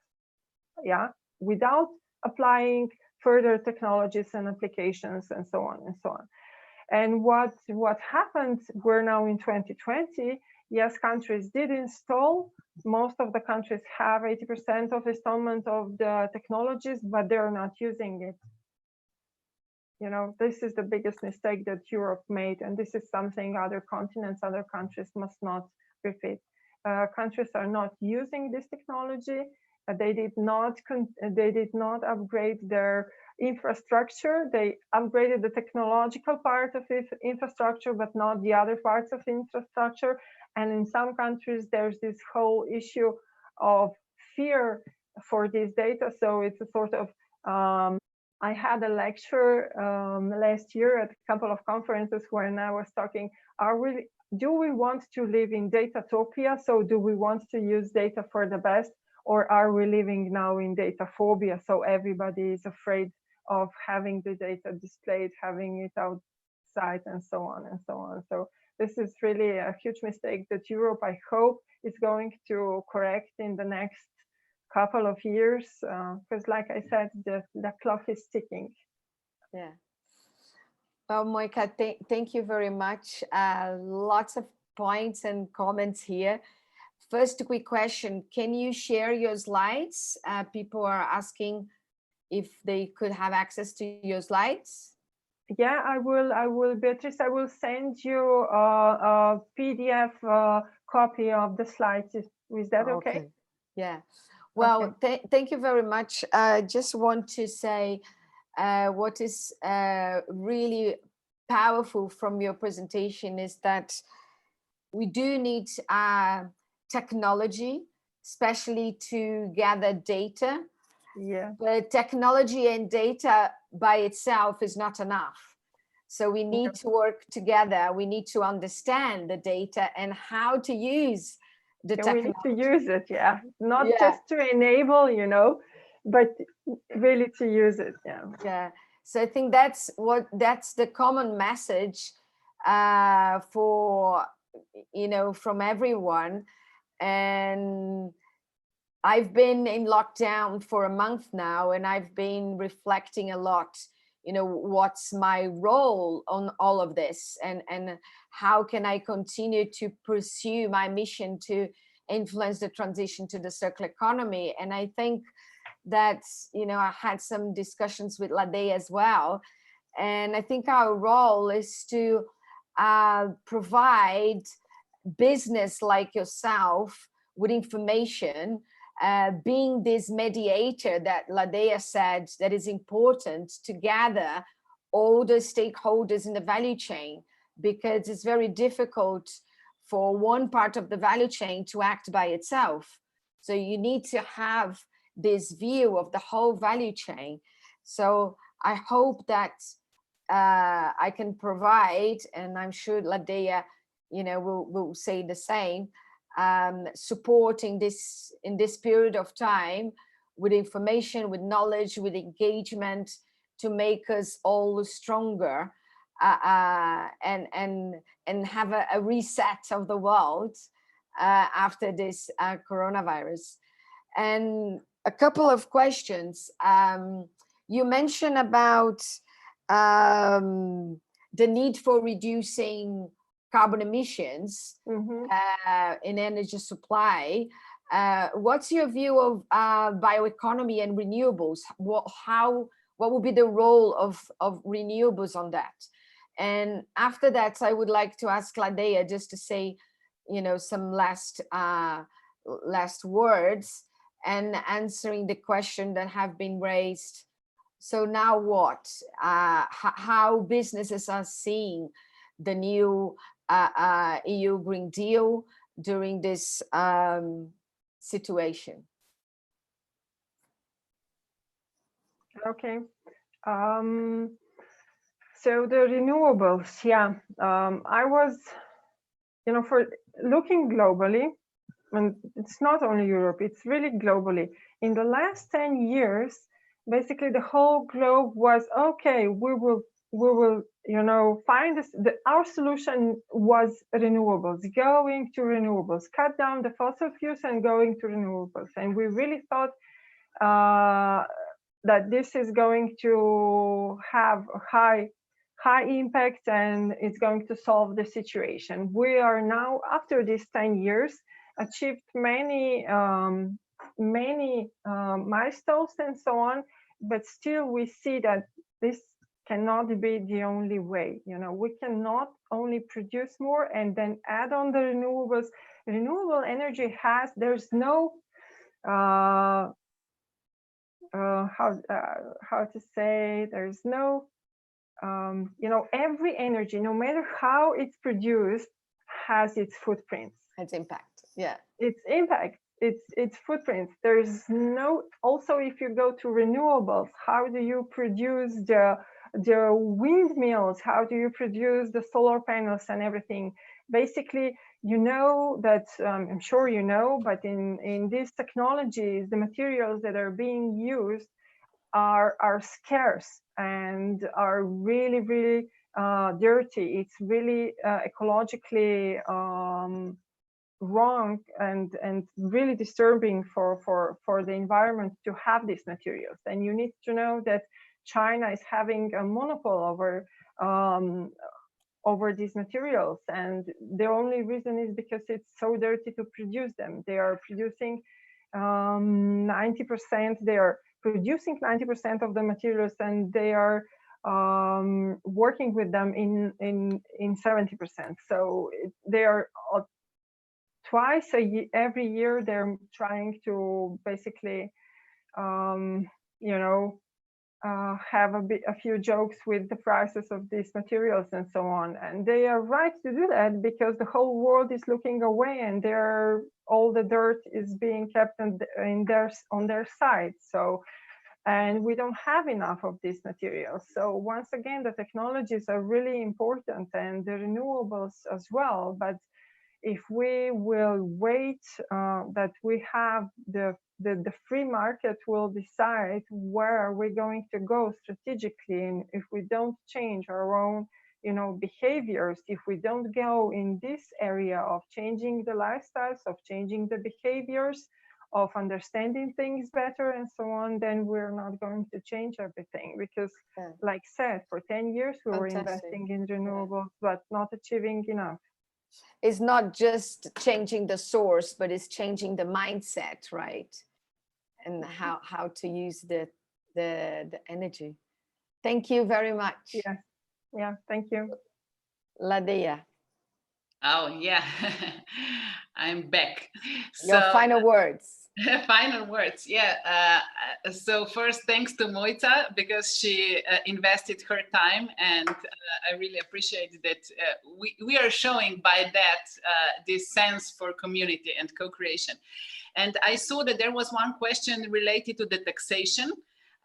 yeah, without applying further technologies and applications and so on and so on. And what happened, we're now in 2020, yes, countries did install, most of the countries have 80% of installment of the technologies, but they're not using it. You know, this is the biggest mistake that Europe made, and this is something other continents, other countries must not repeat. Countries are not using this technology. They did not upgrade their infrastructure. They upgraded the technological part of infrastructure, but not the other parts of infrastructure. And in some countries, there's this whole issue of fear for this data. So it's a sort of, I had a lecture last year at a couple of conferences when I was talking, do we want to live in datatopia? So do we want to use data for the best? Or are we living now in data phobia? So everybody is afraid of having the data displayed, having it outside, and so on and so on. So this is really a huge mistake that Europe, I hope, is going to correct in the next couple of years, because like I said, the clock is ticking. Yeah. Well, Moika, thank you very much. Lots of points and comments here. First, a quick question. Can you share your slides? People are asking if they could have access to your slides. Yeah, I will, Beatrice, I will send you a PDF copy of the slides. Is that okay? Yeah. Well, okay. Thank you very much. I just want to say what is really powerful from your presentation is that we do need technology, especially to gather data. Yeah. But technology and data by itself is not enough. So we need to work together. We need to understand the data and how to use the technology. We need to use it, yeah. Not just to enable, you know, but really to use it, yeah. Yeah. So I think that's the common message for, you know, from everyone. And I've been in lockdown for a month now, and I've been reflecting a lot, you know, what's my role on all of this, and how can I continue to pursue my mission to influence the transition to the circular economy. And I think that, you know, I had some discussions with Ladea as well. And I think our role is to provide business like yourself with information, being this mediator that Ladea said that is important to gather all the stakeholders in the value chain, because it's very difficult for one part of the value chain to act by itself. So you need to have this view of the whole value chain. So I hope that I can provide, and I'm sure Ladea, you know, will say the same, supporting this in this period of time with information, with knowledge, with engagement, to make us all stronger and have a reset of the world after this coronavirus. And a couple of questions. You mentioned about the need for reducing carbon emissions in energy supply. What's your view of bioeconomy and renewables? What would be the role of renewables on that? And after that, I would like to ask Ladea just to say, you know, some last words and answering the question that have been raised. So now what? How businesses are seeing the new EU Green Deal during this situation? Okay. So the renewables, yeah. I was, for looking globally, and it's not only Europe, it's really globally. In the last 10 years, basically the whole globe was, okay, we will, find this, our solution was renewables, going to renewables, cut down the fossil fuels and going to renewables. And we really thought that this is going to have a high impact and it's going to solve the situation. We are now, after these 10 years, achieved many milestones and so on, but still we see that this cannot be the only way. We cannot only produce more and then add on the renewables. Renewable energy there's no how to say, there's no every energy, no matter how it's produced, has its footprints. Its impact, yeah. Its impact, its footprints. There's no, also if you go to renewables, how do you produce the windmills? How do you produce the solar panels and everything? Basically, that, I'm sure you know, but in these technologies, the materials that are being used are scarce and are really, really dirty. It's really ecologically wrong and really disturbing for the environment to have these materials. And you need to know that China is having a monopoly over these materials, and the only reason is because it's so dirty to produce them. They are producing 90%. They are producing 90% of the materials, and they are working with them in 70%. So they are twice every year. They're trying to basically, have a few jokes with the prices of these materials and so on. And they are right to do that because the whole world is looking away, and all the dirt is being kept on their side. So, and we don't have enough of these materials. So once again, the technologies are really important, and the renewables as well. But if we will wait that we have the free market will decide where are we going to go strategically, and if we don't change our own behaviors, if we don't go in this area of changing the lifestyles, of changing the behaviors, of understanding things better and so on, then we're not going to change everything. Because like said, for 10 years we were investing in renewables, but not achieving enough. It's not just changing the source, but it's changing the mindset, right? And how to use the energy. Thank you very much. Yeah, thank you. Ladia. Oh yeah, I'm back. Your final words. Final words, yeah. So first, thanks to Moita, because she invested her time, and I really appreciate that we are showing by that this sense for community and co-creation. And I saw that there was one question related to the taxation.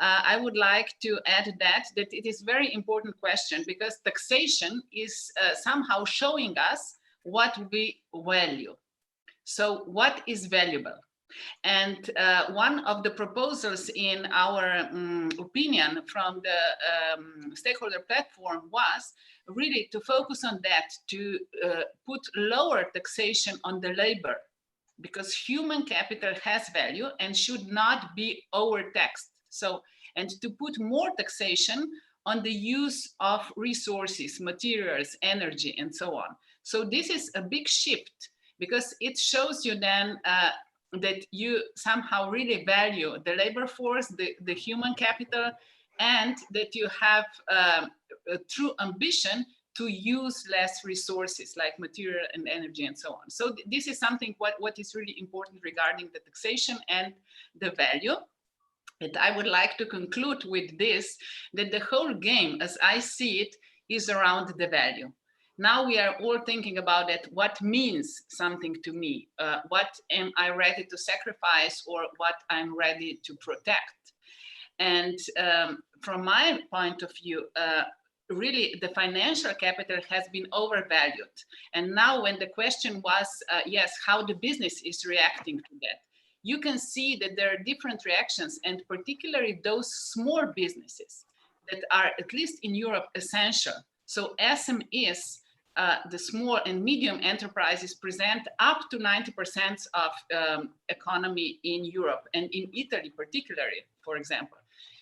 I would like to add that it is very important question, because taxation is somehow showing us what we value. So what is valuable? And one of the proposals in our opinion from the stakeholder platform was really to focus on that, to put lower taxation on the labor, because human capital has value and should not be overtaxed. So, and to put more taxation on the use of resources, materials, energy, and so on. So this is a big shift, because it shows you then that you somehow really value the labor force, the human capital, and that you have a true ambition to use less resources like material and energy and so on. So this is something what is really important regarding the taxation and the value. And I would like to conclude with this, that the whole game, as I see it, is around the value. Now we are all thinking about it, what means something to me? What am I ready to sacrifice, or what I'm ready to protect? And from my point of view, really the financial capital has been overvalued. And now when the question was, yes, how the business is reacting to that, you can see that there are different reactions, and particularly those small businesses that are, at least in Europe, essential. So SMEs, the small and medium enterprises, present up to 90% of economy in Europe, and in Italy particularly, for example.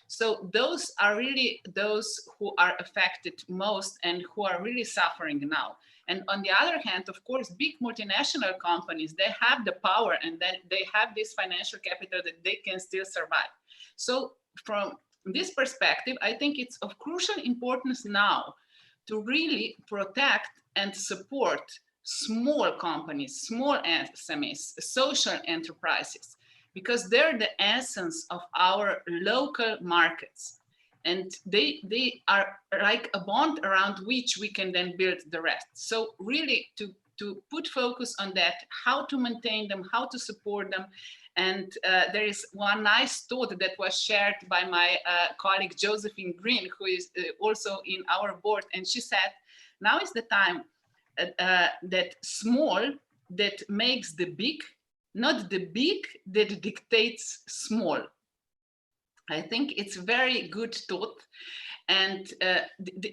So those are really those who are affected most and who are really suffering now. And on the other hand, of course, big multinational companies, they have the power, and then they have this financial capital that they can still survive. So from this perspective, I think it's of crucial importance now to really protect and support small companies, small SMEs, social enterprises, because they're the essence of our local markets. And they are like a bond around which we can then build the rest. So really to put focus on that, how to maintain them, how to support them. And there is one nice thought that was shared by my colleague Josephine Green, who is also in our board. And she said, now is the time that small that makes the big, not the big that dictates small. I think it's very good thought, and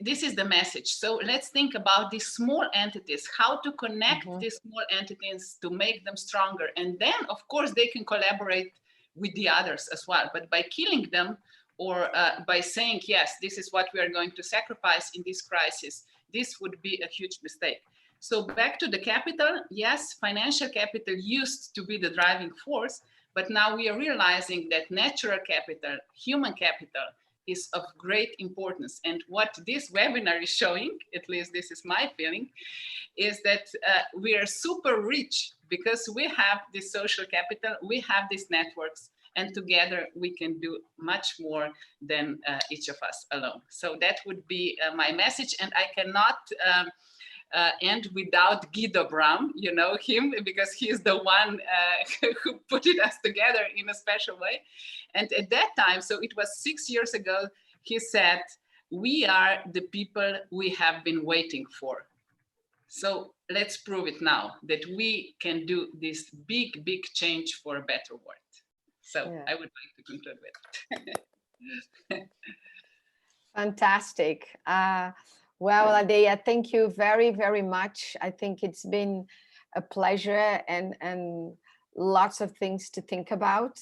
this is the message. So let's think about these small entities, how to connect these small entities to make them stronger. And then, of course, they can collaborate with the others as well. But by killing them, or by saying, yes, this is what we are going to sacrifice in this crisis, this would be a huge mistake. So back to the capital, yes, financial capital used to be the driving force, but now we are realizing that natural capital, human capital, is of great importance. And what this webinar is showing, at least this is my feeling, is that we are super rich because we have this social capital, we have these networks, and together we can do much more than each of us alone. So that would be my message, and I cannot end without Guido Bram, you know him, because he's the one who put us together in a special way. And at that time, so it was 6 years ago, he said, we are the people we have been waiting for. So let's prove it now that we can do this big, big change for a better world. So yeah. I would like to conclude with. Fantastic. Well, Ladeia, thank you very, very much. I think it's been a pleasure and lots of things to think about.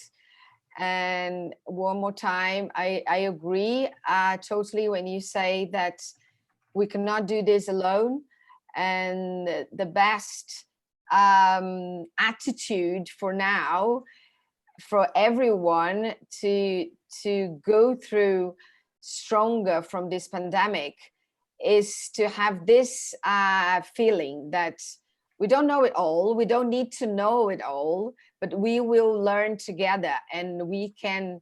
And one more time, I agree totally when you say that we cannot do this alone. And the best attitude for now, for everyone to go through stronger from this pandemic, is to have this feeling that we don't know it all, we don't need to know it all, but we will learn together and we can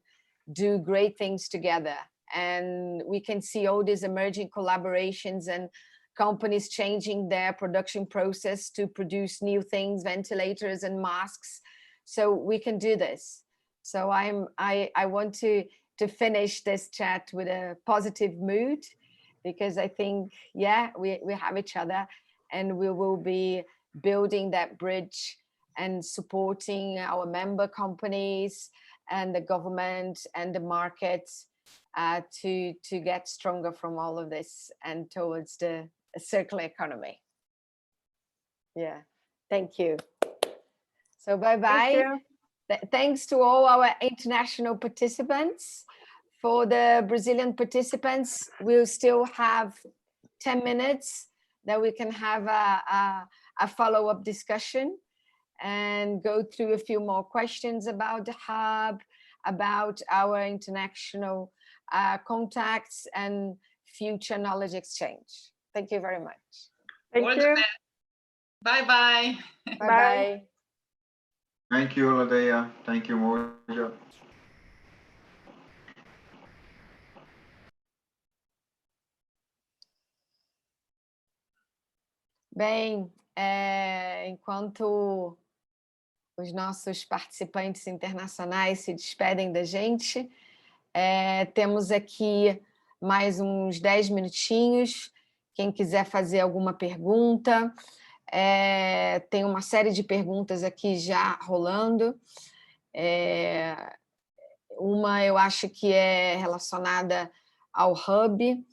do great things together. And we can see all these emerging collaborations and companies changing their production process to produce new things, ventilators and masks. So we can do this. So I want to finish this chat with a positive mood, because I think, yeah, we have each other, and we will be building that bridge and supporting our member companies and the government and the markets to get stronger from all of this and towards the circular economy. Yeah, thank you. So bye-bye. Thanks to all our international participants. For the Brazilian participants, we'll still have 10 minutes that we can have a follow-up discussion and go through a few more questions about the hub, about our international contacts and future knowledge exchange. Thank you very much. Thank you. Bye-bye. Bye-bye. Thank you, Ladeia. Thank you, Moja. Bem, enquanto os nossos participantes internacionais se despedem da gente, Temos aqui mais uns 10 minutinhos. Quem quiser fazer alguma pergunta, tem uma série de perguntas aqui já rolando. Uma eu acho que é relacionada ao Hub.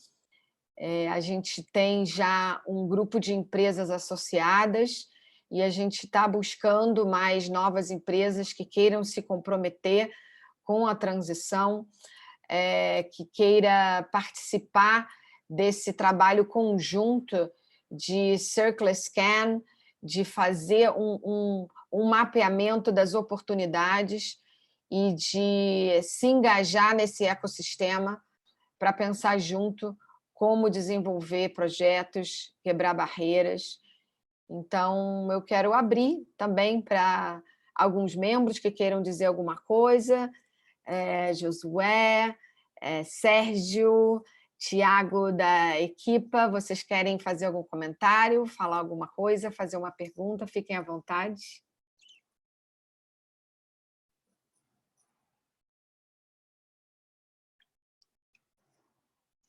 A gente tem já um grupo de empresas associadas e a gente está buscando mais novas empresas que queiram se comprometer com a transição, que queira participar desse trabalho conjunto de Circle Scan, de fazer um mapeamento das oportunidades e de se engajar nesse ecossistema para pensar junto como desenvolver projetos, quebrar barreiras. Então, eu quero abrir também para alguns membros que queiram dizer alguma coisa. Josué, Sérgio, Tiago da equipa, vocês querem fazer algum comentário, falar alguma coisa, fazer uma pergunta? Fiquem à vontade.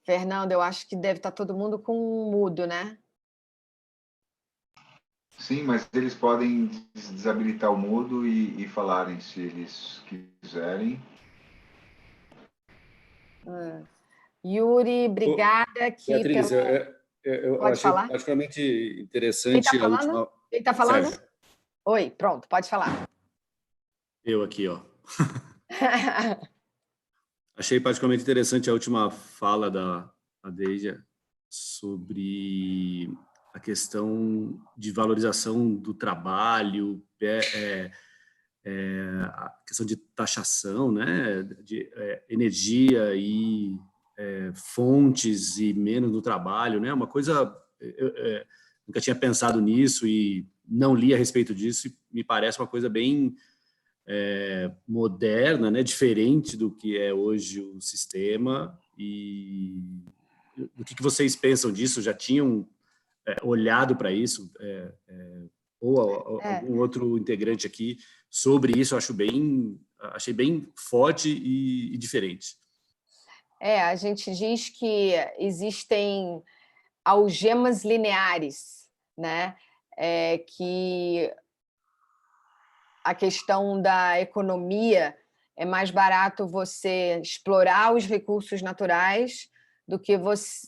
Fernando, eu acho que deve estar todo mundo com um mudo, né? Sim, mas eles podem desabilitar o mudo e falarem se eles quiserem. Yuri, obrigada aqui Beatriz, pelo... eu Pode achei falar? particularmente interessante Quem está a falando? última... Quem está falando? Sérgio. Oi, pronto, pode falar. Eu aqui, ó. Achei particularmente interessante a última fala da Deija sobre a questão de valorização do trabalho, a questão de taxação, né, de energia e fontes e menos no trabalho, né, uma coisa... Eu nunca tinha pensado nisso e não li a respeito disso, e me parece uma coisa bem... moderna, né, diferente do que é hoje o sistema. E o que vocês pensam disso? Já tinham olhado para isso? Ou algum outro integrante aqui sobre isso? Achei bem forte e diferente. A gente diz que existem algemas lineares, né? Que a questão da economia é mais barato você explorar os recursos naturais do que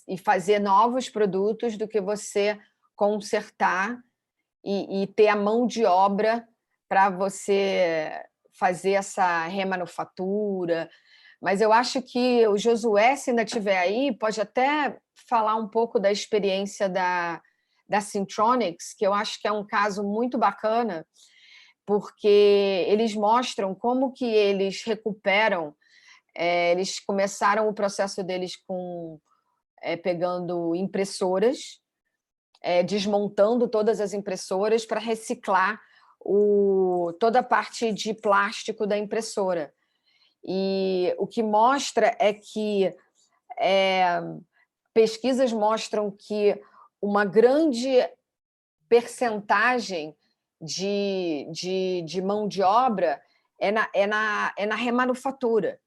e fazer novos produtos do que você consertar e ter a mão de obra para você fazer essa remanufatura. Mas eu acho que o Josué, se ainda estiver aí, pode até falar um pouco da experiência da Syntronics, que eu acho que é um caso muito bacana, porque eles mostram como que eles recuperam. Eles começaram o processo deles pegando impressoras, desmontando todas as impressoras para reciclar toda a parte de plástico da impressora. E o que mostra é que pesquisas mostram que uma grande percentagem de mão de obra é na remanufatura,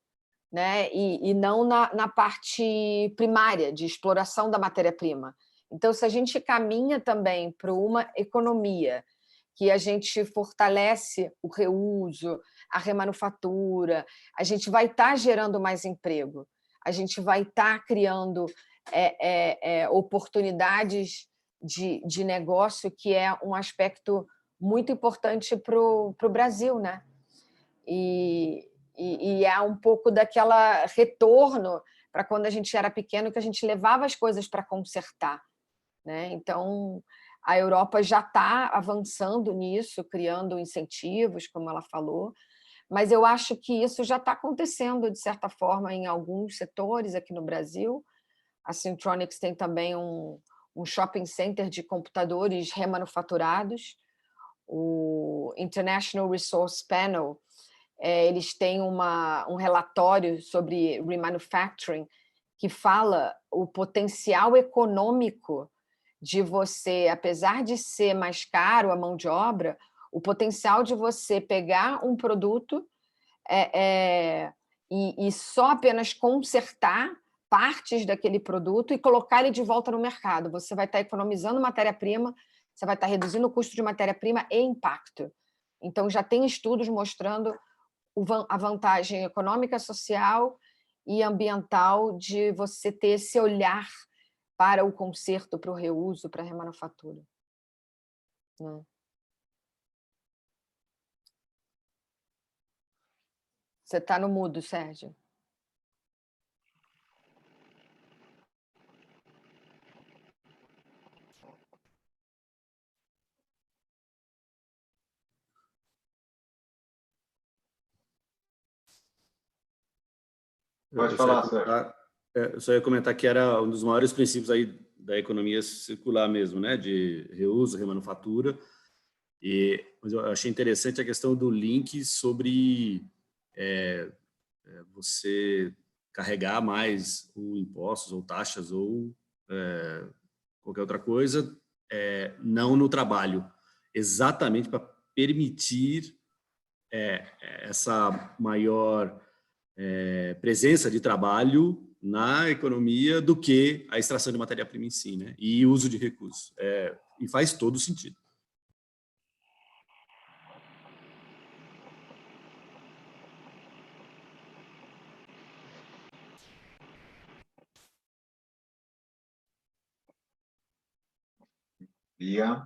né? E não na parte primária de exploração da matéria-prima. Então, se a gente caminha também para uma economia que a gente fortalece o reuso, a remanufatura, a gente vai estar gerando mais emprego, a gente vai estar criando oportunidades de negócio, que é um aspecto muito importante para o Brasil, né? E é um pouco daquela retorno para quando a gente era pequeno, que a gente levava as coisas para consertar, né? Então, a Europa já está avançando nisso, criando incentivos, como ela falou, mas eu acho que isso já está acontecendo, de certa forma, em alguns setores aqui no Brasil. A Syntronics tem também um shopping center de computadores remanufaturados. O International Resource Panel, eles têm um relatório sobre remanufacturing que fala o potencial econômico de você, apesar de ser mais caro a mão de obra, o potencial de você pegar um produto e só apenas consertar partes daquele produto e colocar ele de volta no mercado. Você vai estar economizando matéria-prima, você vai estar reduzindo o custo de matéria-prima e impacto. Então, já tem estudos mostrando a vantagem econômica, social e ambiental de você ter esse olhar para o conserto, para o reuso, para a remanufatura. Você está no mudo, Sérgio. Pode falar, Sérgio. Eu só ia comentar que era um dos maiores princípios aí da economia circular mesmo, né? De reuso, remanufatura. Mas eu achei interessante a questão do link sobre você carregar mais ou impostos ou taxas ou qualquer outra coisa, não no trabalho, exatamente para permitir essa maior presença de trabalho na economia do que a extração de matéria-prima em si, né? E uso de recursos. E faz todo sentido. Bia,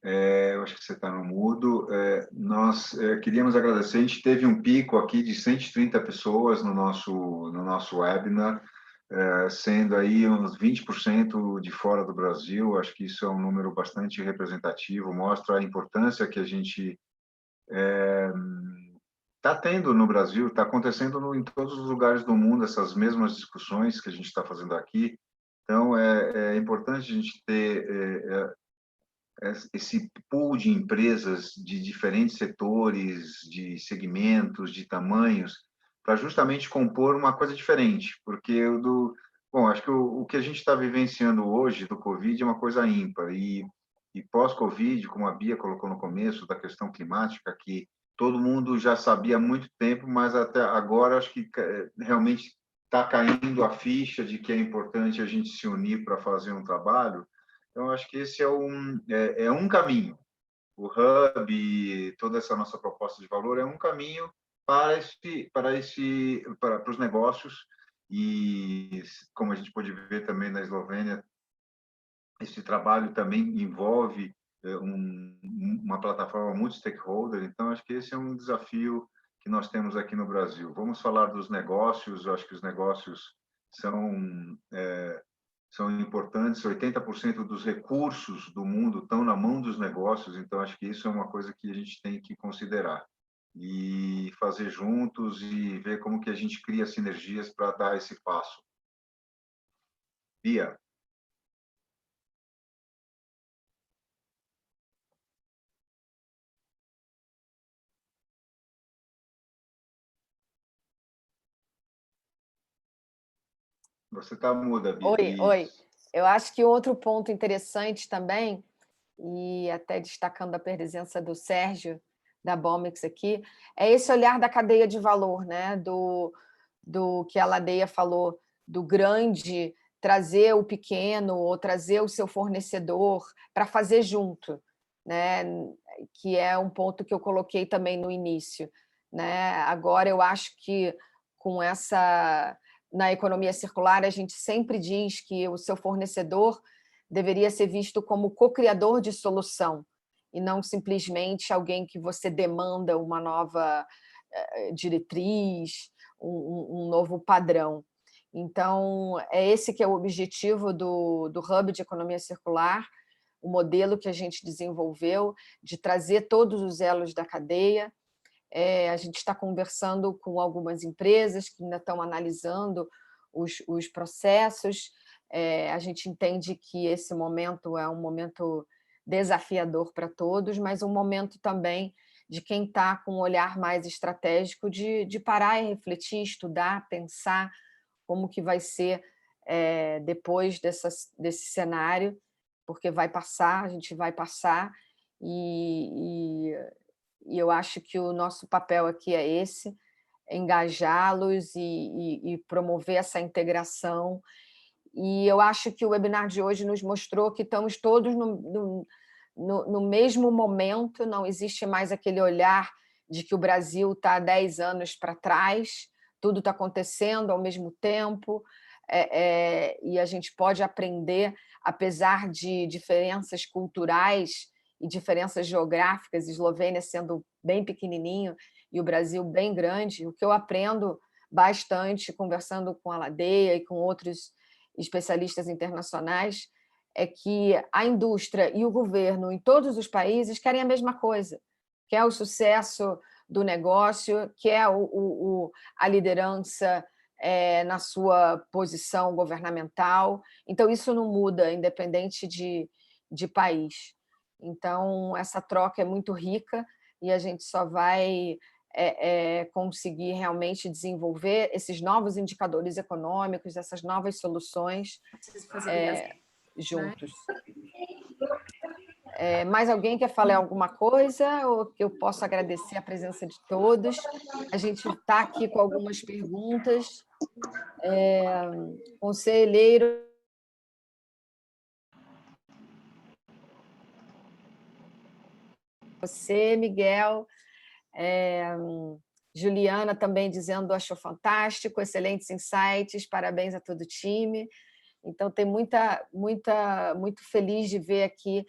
eu acho que você está no mudo. Nós queríamos agradecer, a gente teve um pico aqui de 130 pessoas no nosso webinar, sendo aí uns 20% de fora do Brasil. Acho que isso é um número bastante representativo, mostra a importância que a gente está tendo no Brasil, está acontecendo em todos os lugares do mundo, essas mesmas discussões que a gente está fazendo aqui. Então, é importante a gente ter esse pool de empresas de diferentes setores, de segmentos, de tamanhos, para justamente compor uma coisa diferente, porque bom, acho que o que a gente está vivenciando hoje do Covid é uma coisa ímpar, e pós-Covid, como a Bia colocou no começo, da questão climática, que todo mundo já sabia há muito tempo, mas até agora acho que realmente está caindo a ficha de que é importante a gente se unir para fazer um trabalho. Então, acho que esse é um caminho. O Hub, toda essa nossa proposta de valor é um caminho para os negócios, e como a gente pode ver também na Eslovênia, esse trabalho também envolve uma plataforma multi-stakeholder. Então, acho que esse é um desafio que nós temos aqui no Brasil. Vamos falar dos negócios. Eu acho que os negócios são importantes. 80% dos recursos do mundo estão na mão dos negócios, então acho que isso é uma coisa que a gente tem que considerar e fazer juntos e ver como que a gente cria sinergias para dar esse passo. Bia. Você está muda, Bia. Oi. Eu acho que outro ponto interessante também, e até destacando a presença do Sérgio, da Bomix aqui, é esse olhar da cadeia de valor, né? Do que a Ladeia falou, do grande trazer o pequeno ou trazer o seu fornecedor para fazer junto, né? Que é um ponto que eu coloquei também no início, né? Agora eu acho que na economia circular a gente sempre diz que o seu fornecedor deveria ser visto como co-criador de solução e não simplesmente alguém que você demanda uma nova diretriz, um novo padrão. Então, é esse que é o objetivo do Hub de Economia Circular, o modelo que a gente desenvolveu de trazer todos os elos da cadeia. A gente está conversando com algumas empresas que ainda estão analisando os processos. A gente entende que esse momento é um momento desafiador para todos, mas um momento também de quem está com um olhar mais estratégico de parar e refletir, estudar, pensar como que vai ser depois desse cenário, porque vai passar, a gente vai passar, e eu acho que o nosso papel aqui é esse, engajá-los e promover essa integração. E eu acho que o webinar de hoje nos mostrou que estamos todos no mesmo momento, não existe mais aquele olhar de que o Brasil está há 10 anos para trás, tudo está acontecendo ao mesmo tempo, e a gente pode aprender, apesar de diferenças culturais e diferenças geográficas, Eslovênia sendo bem pequenininho e o Brasil bem grande, o que eu aprendo bastante conversando com a Ladeia e com outros especialistas internacionais é que a indústria e o governo em todos os países querem a mesma coisa, que é o sucesso do negócio, que é a liderança na sua posição governamental. Então, isso não muda, independente de país. Então, essa troca é muito rica e a gente só vai conseguir realmente desenvolver esses novos indicadores econômicos, essas novas soluções juntos. Mais alguém quer falar alguma coisa? Ou que eu posso agradecer a presença de todos? A gente está aqui com algumas perguntas. Conselheiro. Você, Miguel. Juliana também dizendo achou fantástico, excelentes insights, parabéns a todo o time. Então, tem muito feliz de ver aqui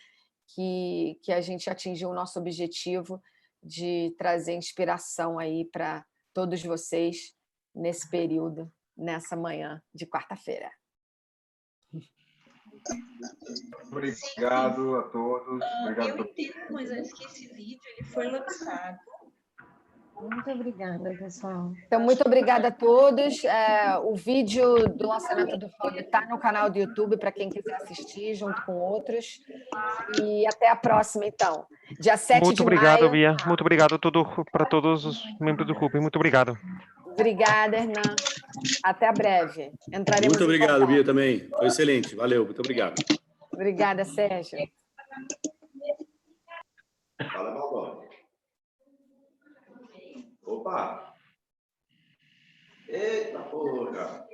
que a gente atingiu o nosso objetivo de trazer inspiração aí para todos vocês nesse período, nessa manhã de quarta-feira. Obrigado a todos. Obrigado eu entendo, mas antes que esse vídeo ele foi lançado. Muito obrigada, pessoal. Então, muito obrigada a todos. O vídeo do lançamento do Folha está no canal do YouTube para quem quiser assistir, junto com outros. E até a próxima, então. Dia 7 de maio. Muito obrigado, Bia. Muito obrigado para todos os membros do clube. Muito obrigado. Obrigada, Hernan. Até breve. Entraremos muito obrigado, Bia, também. Foi excelente. Valeu. Muito obrigado. Obrigada, Sérgio. Fala, Baldoni. Opa! Eita porra!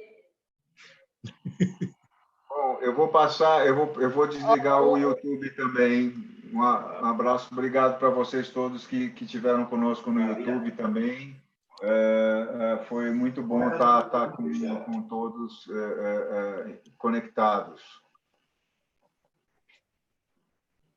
Bom, eu vou desligar o YouTube também. Um abraço, obrigado para vocês todos que estiveram conosco no YouTube também. Foi muito bom estar com todos conectados.